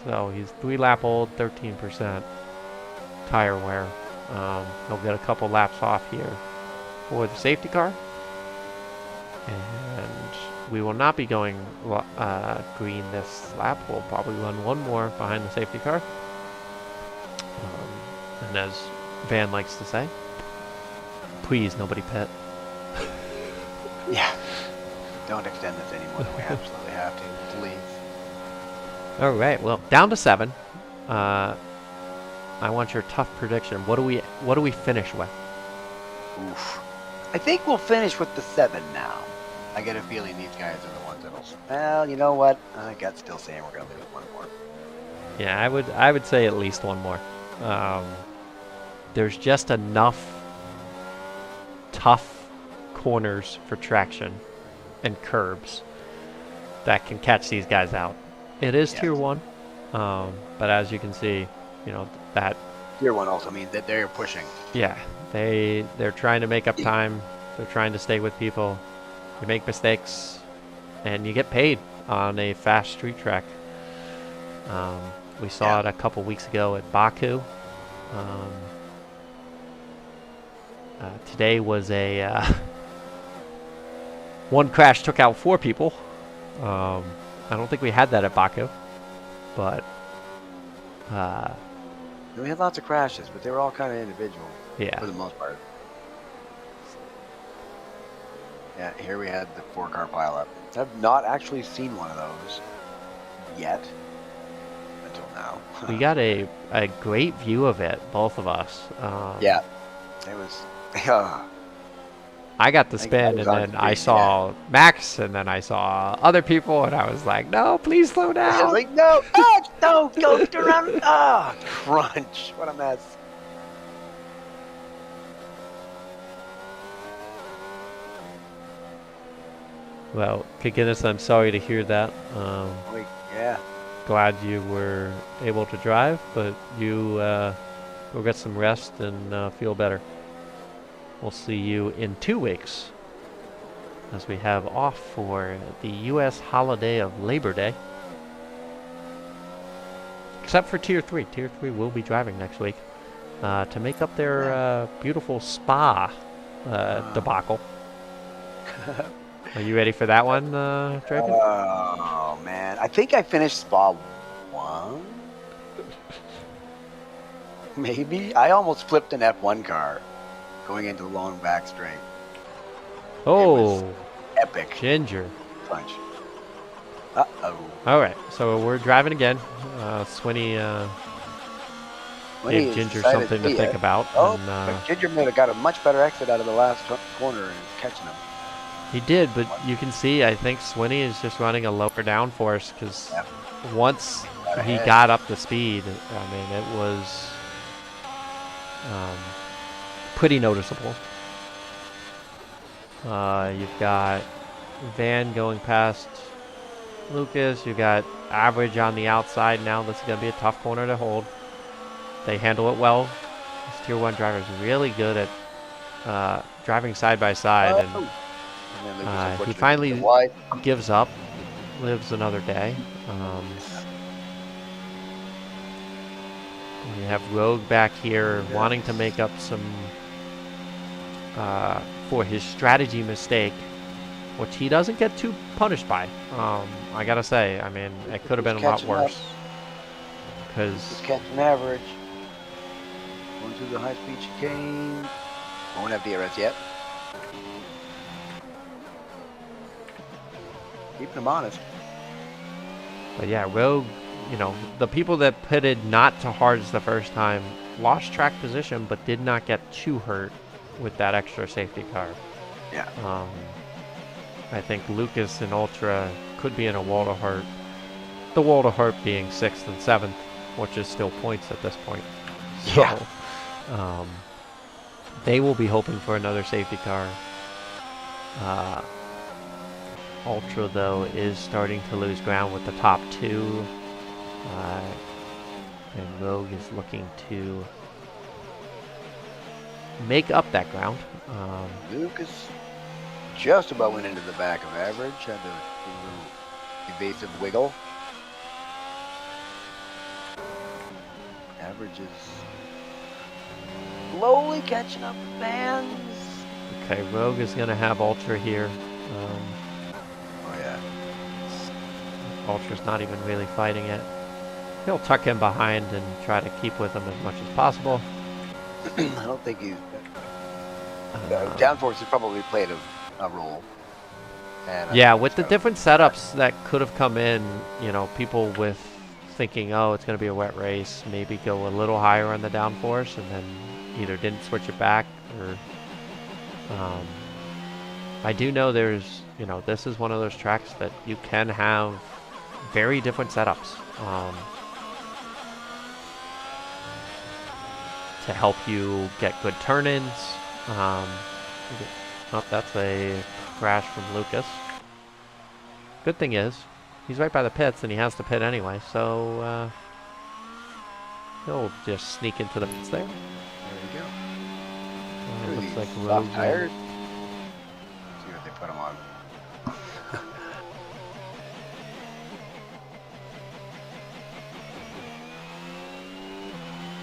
So he's 3 lap old, 13% tire wear. He'll get a couple laps off here for the safety car. And we will not be going green this lap. We'll probably run one more behind the safety car. And as Van likes to say, please nobody pit. Yeah. Don't extend this anymore than we absolutely have to, please. All right. Well, down to 7. I want your tough prediction. What do we finish with? Oof. I think we'll finish with the 7 now. I get a feeling these guys are the ones that'll. Well, you know what? I got still saying we're gonna lose one more. Yeah, I would say at least one more. There's just enough tough corners for traction and curbs that can catch these guys out. It is Tier 1, but as you can see, that Tier 1 also means that they're pushing. Yeah, they're trying to make up time. They're trying to stay with people. You make mistakes, and you get paid on a fast street track. We saw it a couple weeks ago at Baku. Today was a one crash took out 4 people. I don't think we had that at Baku, but we had lots of crashes, but they were all kind of individual. Yeah, for the most part. Yeah, here we had the 4-car pileup. I've not actually seen one of those yet until now. We got a great view of it, both of us. Yeah, it was. I got the spin, and then I saw Max, and then I saw other people, and I was like, "No, please slow down!" I was like, "No, no, go around!" Ah, crunch! What a mess! Well, Kikinis, I'm sorry to hear that. Yeah. Glad you were able to drive, but you go get some rest and feel better. We'll see you in 2 weeks as we have off for the U.S. holiday of Labor Day. Except for Tier 3. Tier 3 will be driving next week to make up their beautiful Spa debacle. Are you ready for that one, Draken? Oh, man. I think I finished Spa 1. Maybe. I almost flipped an F1 car going into the long back straight. Oh, Epic Ginger. punch. Uh-oh. All right, so we're driving again. Swinny gave Ginger something to think about. Oh, and, but Ginger may have got a much better exit out of the last corner and catching him. he did, but you can see, I think Swinny is just running a lower downforce because once he got up to speed, I mean, it was pretty noticeable. You've got Van going past Lucas. You've got Average on the outside now. This is going to be a tough corner to hold. They handle it well. This Tier 1 driver is really good at driving side by side. And he finally gives up, lives another day. We have Rogue back here wanting to make up some for his strategy mistake, which he doesn't get too punished by. I gotta say, I mean, it could have been a lot worse. Because catching Average. Going through the high-speed chicane. Won't have DRS yet. Keeping him honest. But yeah, Rogue, you know, the people that pitted not to hards the first time lost track position, but did not get too hurt with that extra safety car. Yeah. I think Lucas and Ultra could be in a wall to hurt. The wall to hurt being 6th and 7th, which is still points at this point. So, yeah. They will be hoping for another safety car. Ultra, though, is starting to lose ground with the top 2. And Rogue is looking to make up that ground. Lucas just about went into the back of Average. Had a little evasive wiggle. Average is slowly catching up with Vans. Okay, Rogue is going to have Ultra here. Oh, yeah. Ultra's not even really fighting it. He'll tuck him behind and try to keep with him as much as possible. I don't think he's... downforce has probably played a role. And yeah, with the different setups that could have come in, you know, people with thinking, oh, it's going to be a wet race, maybe go a little higher on the downforce and then either didn't switch it back or... I do know there's, you know, this is one of those tracks that you can have very different setups to help you get good turn-ins. Oh, that's a crash from Lucas. Good thing is, he's right by the pits and he has to pit anyway, so he'll just sneak into the pits there. There you go. Looks like Rogue. Tires. See what they put him on.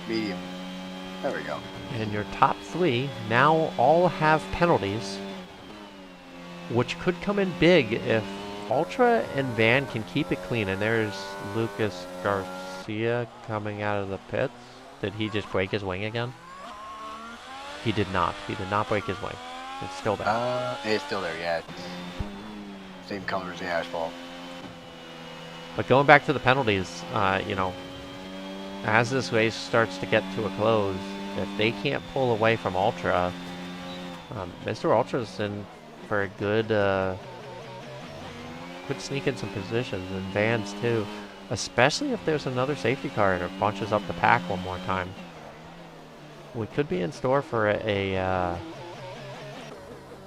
Medium. There we go. And your top 3 now all have penalties, which could come in big if Ultra and Van can keep it clean. And there's Lucas Garcia coming out of the pits. Did he just break his wing again? He did not. He did not break his wing. It's still there. It's still there, yeah. Same color as the asphalt. But going back to the penalties, you know, as this race starts to get to a close, if they can't pull away from Ultra, Mr. Ultra's in for a good, could sneak in some positions, and Vans too, especially if there's another safety car that bunches up the pack one more time. We could be in store for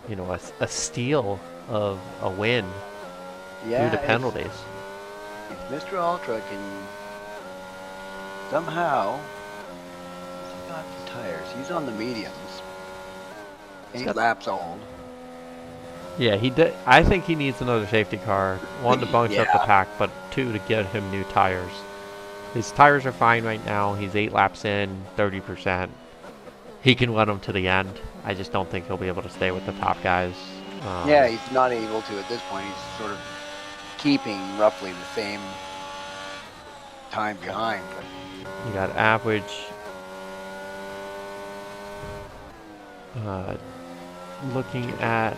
you know, a steal of a win Yeah, due to penalties. if Mr. Ultra can somehow, he's got the tires. He's on the mediums. He's 8 got- laps old. Yeah, he did. I think he needs another safety car. One to bunch up the Yeah. pack, but two to get him new tires. His tires are fine right now. He's 8 laps in, 30%. He can run them to the end. I just don't think he'll be able to stay with the top guys. Yeah, he's not able to at this point. He's sort of keeping roughly the same time behind. But You got average. Looking at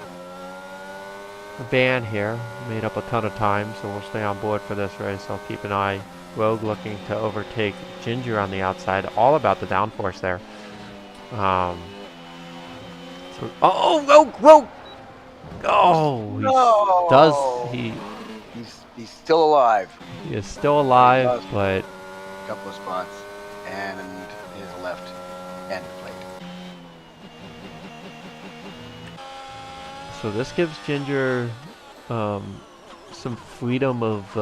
Van here, made up a ton of time, so we'll stay on board for this race. I'll keep an eye. Rogue looking to overtake Ginger on the outside. All about the downforce there. Rogue! Oh, he's still alive. He is still alive, does. but A couple of spots and his left end plate. so this gives Ginger some freedom of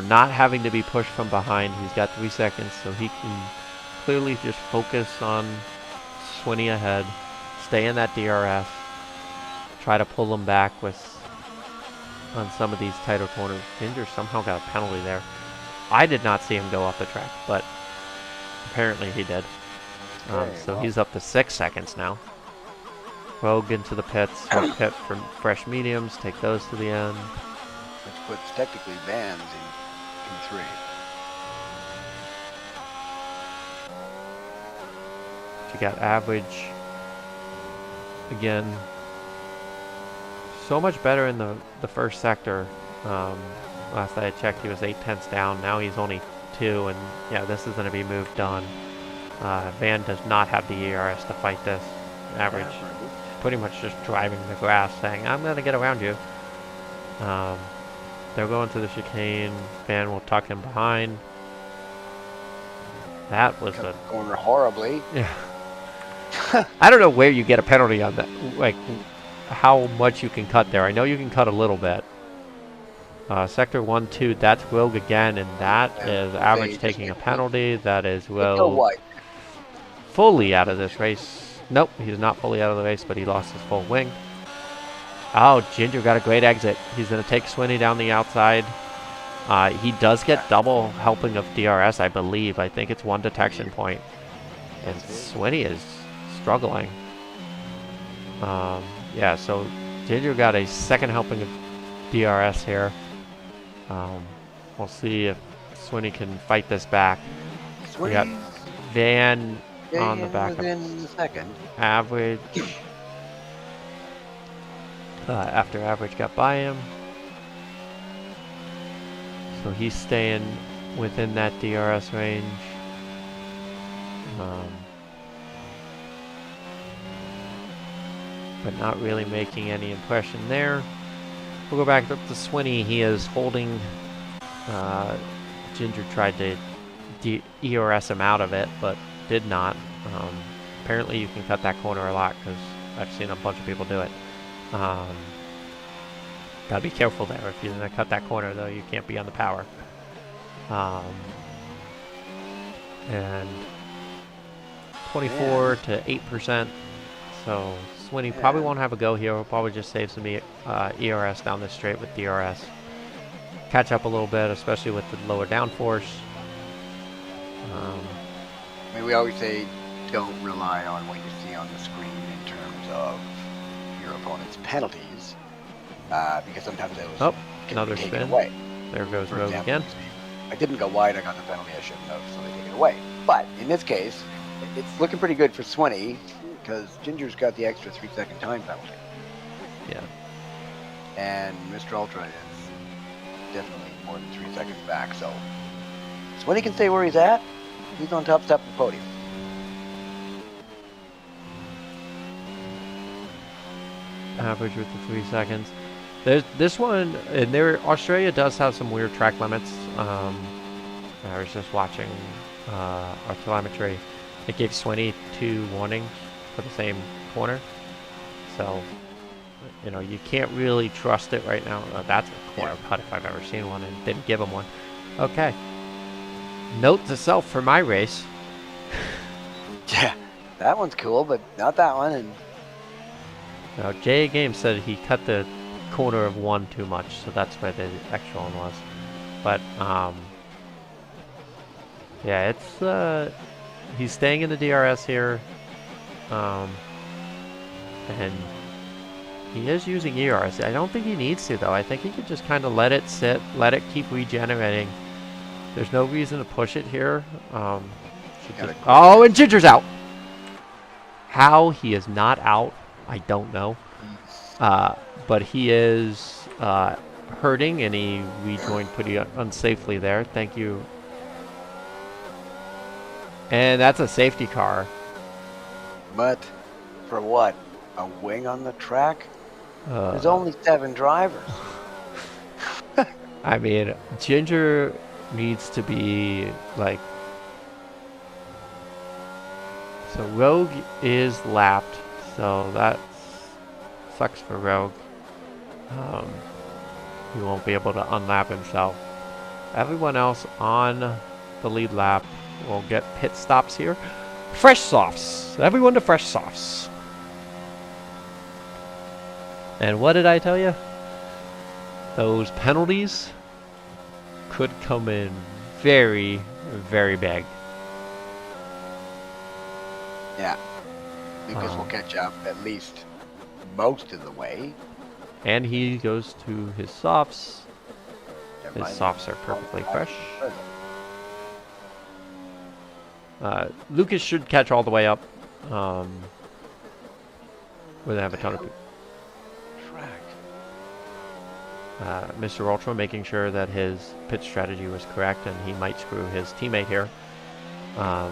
not having to be pushed from behind. He's got 3 seconds, so he can clearly just focus on Swinney ahead, stay in that DRS, try to pull him back on some of these tighter corners. Ginger somehow got a penalty there. I did not see him go off the track, but apparently he did. So he's up to 6 seconds now. Rogue into the pits. He'll pit for fresh mediums, take those to the end. Which puts technically Vans in Q3. You got average again. So much better in the first sector. Last I checked, he was 8/10 down. Now he's only 2, and yeah, this is going to be moved on. Van does not have the ERS to fight this. Average, pretty much just driving the grass, saying, "I'm going to get around you." They're going to the chicane. Van will tuck him behind. That was Cut the corner horribly. Yeah. I don't know where you get a penalty on that. Like, how much you can cut there. I know you can cut a little bit. Sector 1, 2, that's Rogue again, and that is average taking a penalty. That is Rogue fully out of this race. Nope, he's not fully out of the race, but he lost his full wing. Oh, Ginger got a great exit. He's going to take Swinney down the outside. He does get double helping of DRS, I believe. I think it's 1 detection point. And Swinney is struggling. Yeah, so Ginger got a second helping of DRS here. We'll see if Swinney can fight this back. We got Van on the back. Within the second. Average. After average got by him. So he's staying within that DRS range. But not really making any impression there. We'll go back up to Swinney. He is holding. Ginger tried to ERS him out of it, but did not. Apparently you can cut that corner a lot, because I've seen a bunch of people do it. Gotta be careful there. If you're gonna cut that corner, though, you can't be on the power. And 24 to 8%. So Swinney probably won't have a go here. We'll probably just save some ERS down this straight with DRS. Catch up a little bit, especially with the lower downforce. I mean, we always say don't rely on what you see on the screen in terms of your opponent's penalties, because sometimes those can another be taken spin. away. There goes For Rogue example, again. I didn't go wide, I got the penalty I shouldn't have, so they take it away. But in this case, it's looking pretty good for Swinney, because Ginger's got the extra 3-second time penalty. Yeah. And Mr. Ultra is definitely more than 3 seconds back, so Swinney can stay where he's at. He's on top step of the podium. Average with the 3 seconds. There's this one, and Australia does have some weird track limits. I was just watching our telemetry. It gave Swinney 2 warnings for the same corner. So, you know, you can't really trust it right now. That's a corner putt if I've ever seen one, and didn't give him one. Okay. Note to self for my race. Yeah, that one's cool, but not that one. And Now, J Game said he cut the corner of 1 too much, so that's where the extra one was. But, yeah, it's, he's staying in the DRS here. And he is using ERS. I don't think he needs to, though. I think he could just kind of let it sit, let it keep regenerating. There's no reason to push it here. Oh, and Ginger's out. How he is not out, I don't know. But he is hurting, and he rejoined pretty unsafely there. Thank you. And that's a safety car. but for what? A wing on the track? There's only 7 drivers. I mean, Ginger needs to be like. So Rogue is lapped, so that sucks for Rogue. He won't be able to unlap himself. Everyone else on the lead lap will get pit stops here. Fresh softs. Everyone to fresh softs. And what did I tell you? Those penalties could come in very, very big. Yeah, because we'll catch up at least most of the way. And he goes to his softs. Never His mind. softs are perfectly fresh. Lucas should catch all the way up. Where they have a ton of people. Track. Mr. Ultra making sure that his pit strategy was correct, and he might screw his teammate here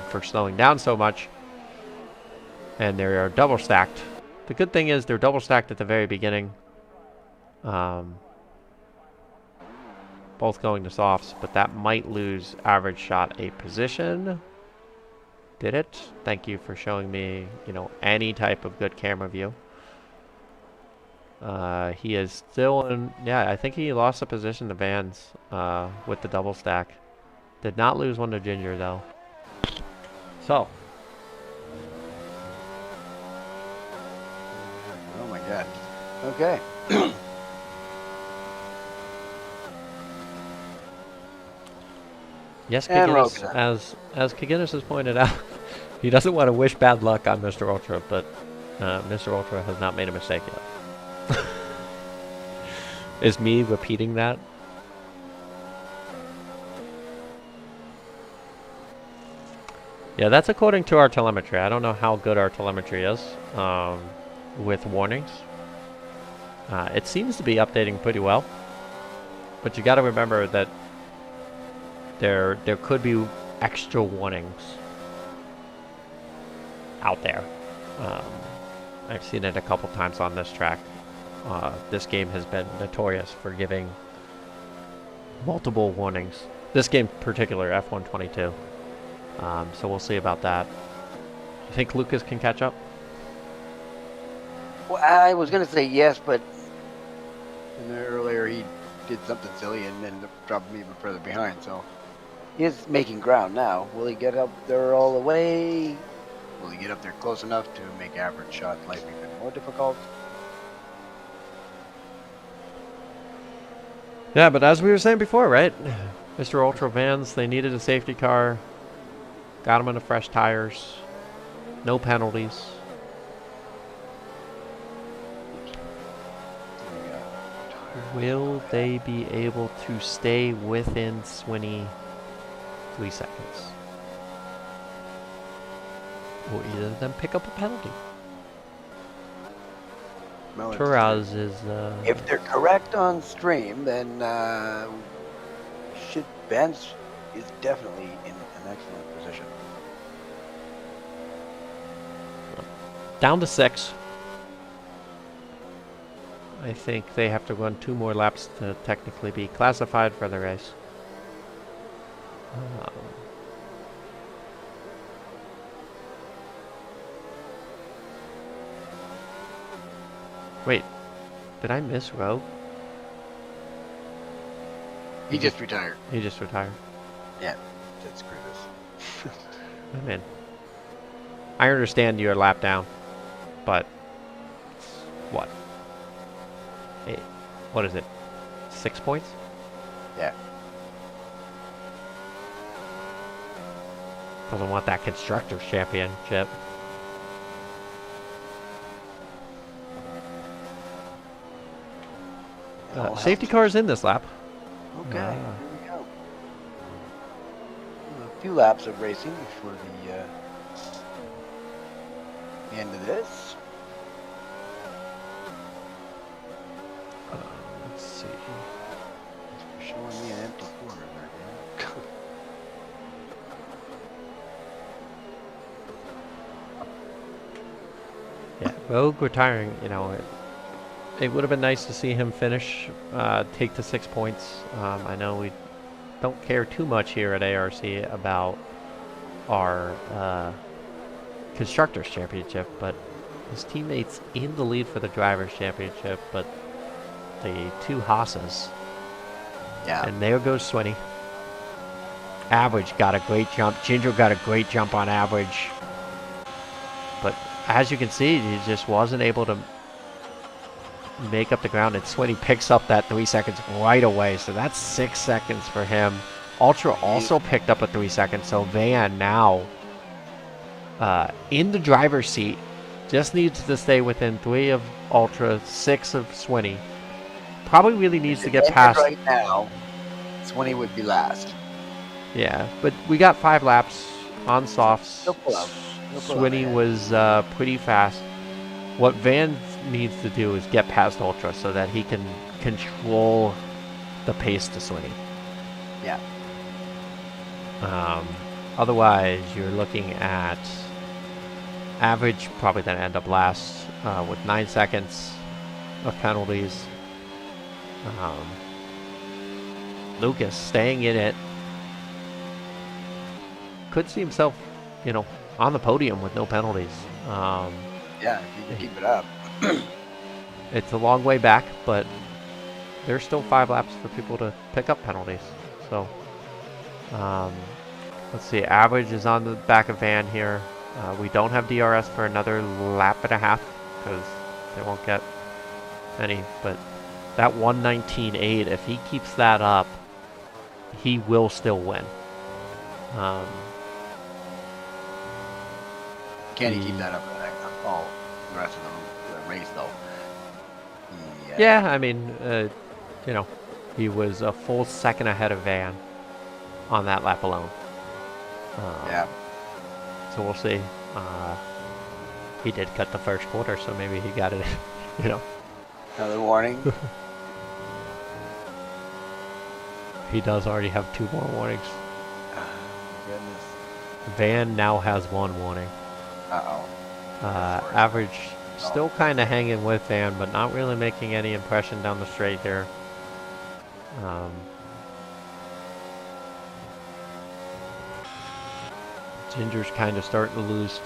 for slowing down so much. And they are double stacked. The good thing is they're double stacked at the very beginning. Both going to softs, but that might lose average shot a position. Did it? Thank you for showing me, you know, any type of good camera view. He is still in. Yeah, I think he lost a position to Vans with the double stack. Did not lose one to Ginger though. So. Oh my god. Okay. Yes, And Kaginis, as Kaginis has pointed out, he doesn't want to wish bad luck on Mr. Ultra, but Mr. Ultra has not made a mistake yet. Is me repeating that? Yeah, that's according to our telemetry. I don't know how good our telemetry is with warnings. It seems to be updating pretty well, but you got to remember that there could be extra warnings out there. I've seen it a couple times on this track. This game has been notorious for giving multiple warnings. This game in particular, F122. So we'll see about that. You think Lucas can catch up? Well, I was going to say yes, but earlier he did something silly and ended up dropping me even further behind. So he is making ground now. Will he get up there all the way? Will he get up there close enough to make average shot life even more difficult? Yeah, but as we were saying before, right? Mr. Ultra Vans, they needed a safety car. Got them into fresh tires. No penalties. Will they be able to stay within Swinney 3 seconds? Or either of them pick up a penalty? Well, Turaz is... if they're correct on stream, then Benz is definitely in an excellent position. down to 6. I think they have to run 2 more laps to technically be classified for the race. Wait, did I miss Rogue? He just retired. He just retired. Yeah, said screw this. I'm in. I understand you're a lap down, but what? Hey, what is it? 6 points? Yeah. Doesn't want that Constructors' Championship. Safety car's in this lap. Okay, Ah. here we go. A few laps of racing before the end of this. Let's see. Thanks for showing me an empty quarter there, Dan. Yeah, Rogue retiring, you know, it would have been nice to see him finish, take the 6 points. I know we don't care too much here at ARC about our Constructors' Championship, but his teammates in the lead for the Drivers' Championship, but the two Haas's. Yeah. And there goes Swinney. Average got a great jump. Ginger got a great jump on Average. But as you can see, he just wasn't able to make up the ground. And Swinney picks up that 3 seconds right away. So that's 6 seconds for him. Ultra also picked up a 3 seconds. So Van now in the driver's seat. Just needs to stay within 3 of Ultra, 6 of Swinney. Probably really needs to get past. Right now, Swinney would be last. Yeah, but we got 5 laps on softs. He'll pull out. Swinney was pretty fast. What Van needs to do is get past Ultra so that he can control the pace to Swinney. Yeah. Otherwise, you're looking at Average, probably going to end up last with 9 seconds of penalties. Lucas staying in it. Could see himself, you know, on the podium with no penalties. Yeah, if you can keep it up. It's a long way back, but there's still 5 laps for people to pick up penalties. So, let's see. Average is on the back of Van here. We don't have DRS for another lap and a half because they won't get any. But that 119.8, if he keeps that up, he will still win. Can he keep that up all the rest of the race, though? Yeah, I mean, you know, he was a full second ahead of Van on that lap alone. Yeah. So we'll see. He did cut the first quarter, so maybe he got it, you know. Another warning. He does already have 2 more warnings. Goodness. Van now has 1 warning. Uh-oh. Average still kind of hanging with Van, but not really making any impression down the straight here. Ginger's kind of starting to lose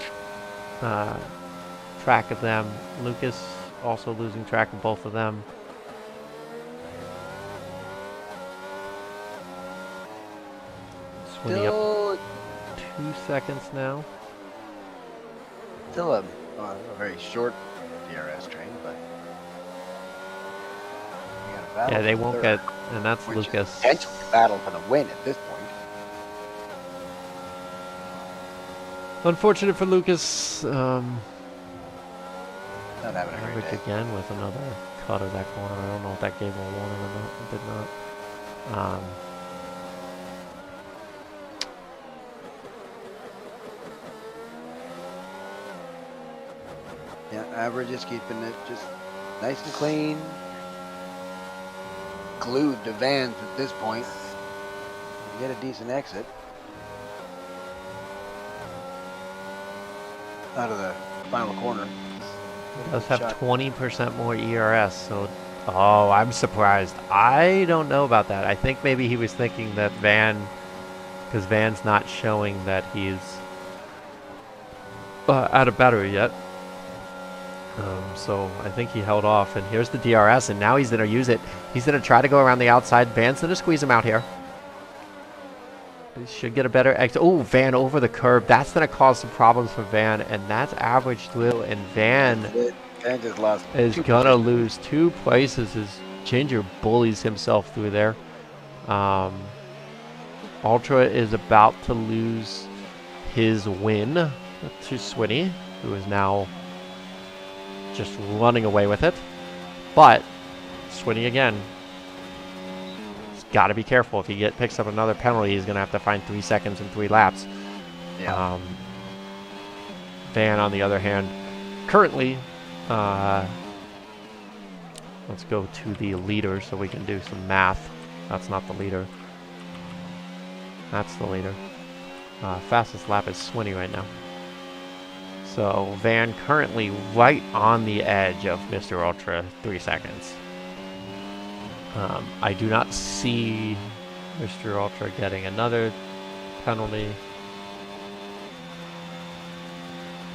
track of them. Lucas also losing track of both of them. Swinney up 2 seconds now. Still a very short DRS train, but we got a battle. Yeah, they for won't third, get, and that's which is Lucas. potentially a battle for the win at this point. Unfortunate for Lucas. Not having a Average great day. again with another cut of that corner. I don't know if that gave him a warning or not. It did not. Yeah, Average is keeping it just nice and clean. Glued to Vans at this point. Get a decent exit. Out of the final corner. Does have 20% more ERS, so oh, I'm surprised. I don't know about that. I think maybe he was thinking that Van, because Van's not showing that he's out of battery yet. So I think he held off, and here's the DRS, and now he's going to use it. He's going to try to go around the outside. Van's going to squeeze him out here. He should get a better exit. Oh, Van over the curb. That's going to cause some problems for Van, and that's average through, and Van Van just lost is going to lose 2 places as Ginger bullies himself through there. Ultra is about to lose his win to Swinny, who is now just running away with it. But Swinny again, he's got to be careful. If he picks up another penalty, he's going to have to find 3 seconds in 3 laps. Yeah. Van, on the other hand, currently, let's go to the leader so we can do some math. That's not the leader. That's the leader. Fastest lap is Swinny right now. So Van currently right on the edge of Mr. Ultra, 3 seconds. I do not see Mr. Ultra getting another penalty.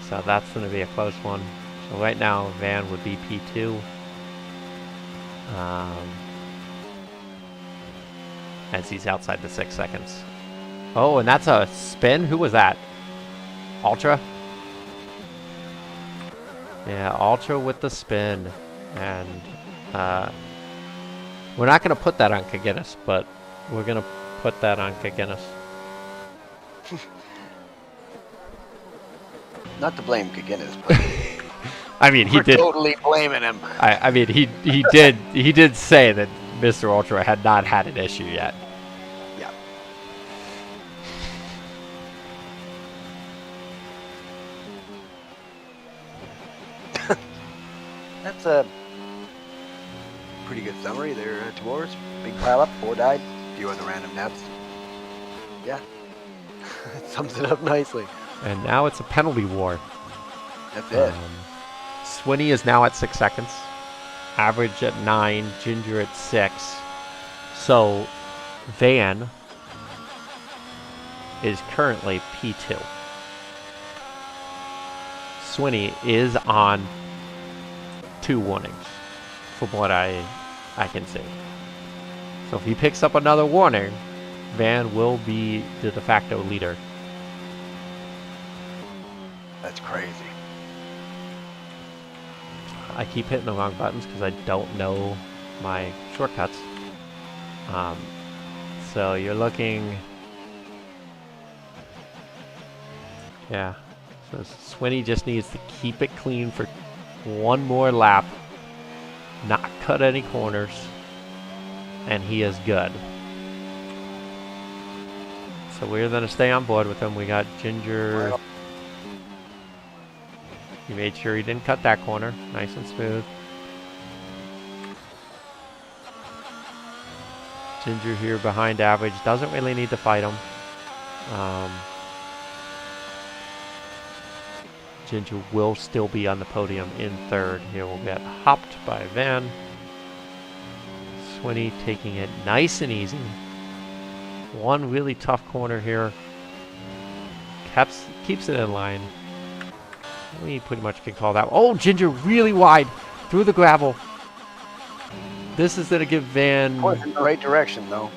So that's going to be a close one. So right now Van would be P2. As he's outside the 6 seconds. Oh, and that's a spin? Who was that? Ultra? Yeah, Ultra with the spin. And we're not going to put that on Kaginis, but we're going to put that on Kaginis. Not to blame Kaginis, but I mean, he we're did. totally blaming him. I mean, he did say that Mr. Ultra had not had an issue yet. Yeah. That's a pretty good summary there, Tours. Big pile up, 4 died, a few other random deaths. Yeah. It sums it up nicely. And now it's a penalty war. That's it. Swinny is now at 6 seconds. Average at 9. Ginger at 6. So Van is currently P2. Swinny is on 2 warnings from what I can see. So if he picks up another warning, Van will be the de facto leader. That's crazy. I keep hitting the wrong buttons because I don't know my shortcuts. So you're looking... Yeah. So Swinny just needs to keep it clean for 1 more lap. Not cut any corners. And he is good. So we're going to stay on board with him. We got Ginger... He made sure he didn't cut that corner. Nice and smooth. Ginger here behind average. Doesn't really need to fight him. Ginger will still be on the podium in 3rd. He will get hopped by Van. Swinny taking it nice and easy. 1 really tough corner here. Keeps it in line. We pretty much can call that. Oh, Ginger really wide through the gravel. This is going to give Van... Point in the right direction, though.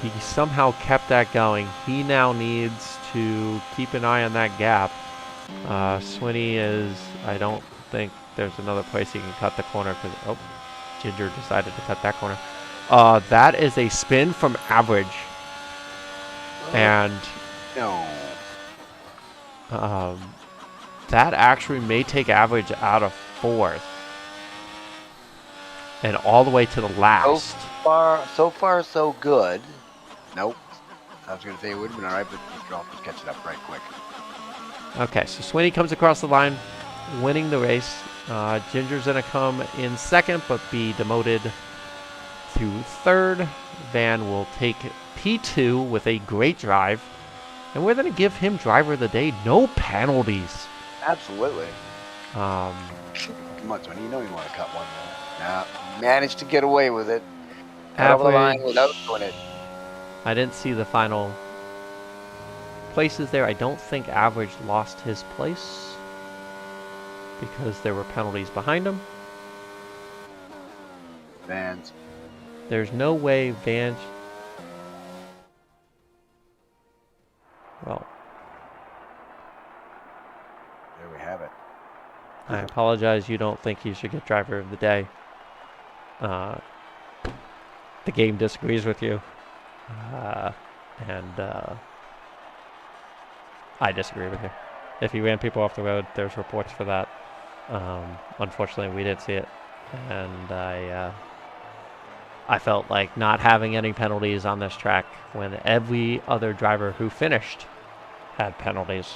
He somehow kept that going. He now needs to keep an eye on that gap. Swinny is... I don't think there's another place he can cut the corner because... Oh, Ginger decided to cut that corner. That is a spin from average. And... No. That actually may take average out of 4th. And all the way to the last. So far, so good. Nope. I was going to say it would have been alright, but just catch it up right quick. Okay, so Swinny comes across the line, winning the race. Ginger's going to come in 2nd, but be demoted to 3rd. Van will take P2 with a great drive. And we're going to give him driver of the day. No penalties. Absolutely. Come on, Tony. You know you want to cut one. Nah, managed to get away with it. Cut over the line without doing it. I didn't see the final places there. I don't think Average lost his place because there were penalties behind him. Vans. There's no way Van... Well, There we have it. I apologize. You don't think he should get driver of the day. The game disagrees with you. And I disagree with you. If he ran people off the road, there's reports for that. Unfortunately, we didn't see it. And I felt like not having any penalties on this track when every other driver who finished had penalties.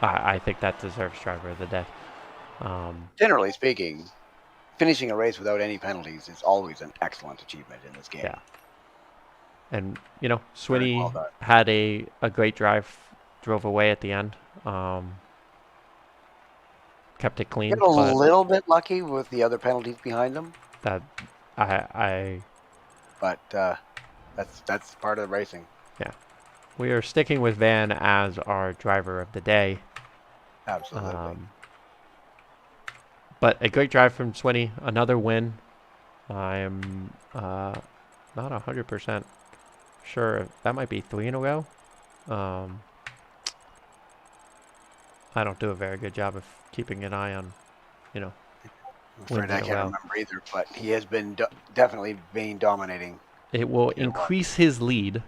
I think that deserves driver of the day. Generally speaking, finishing a race without any penalties is always an excellent achievement in this game. Yeah. And, you know, Very Swinney well done. had a great drive, drove away at the end. Kept it clean. Get a but little bit lucky with the other penalties behind them, that but that's part of the racing. we are sticking with Van as our driver of the day. Absolutely. But a great drive from Swinney. Another win. I am not 100% sure. That might be 3 in a row. I don't do a very good job of keeping an eye on, you know, I'm afraid wins I in a can't row. remember either, but he has been definitely been dominating. It will Yeah, increase his lead.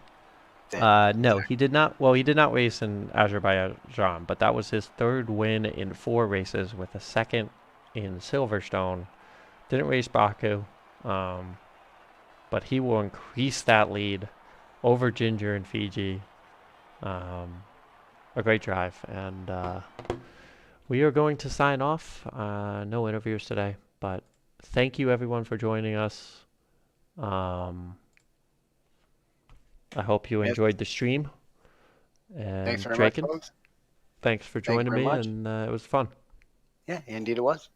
No, he did not. Well, he did not race in Azerbaijan, but that was his 3rd win in 4 races, with a 2nd in Silverstone. Didn't race Baku, but he will increase that lead over Ginger and Fiji. A great drive, and we are going to sign off. No interviews today, but thank you everyone for joining us. I hope you enjoyed the stream. And Thanks very much, Draken, folks. thanks for joining very me, much. and it was fun. Yeah, indeed it was.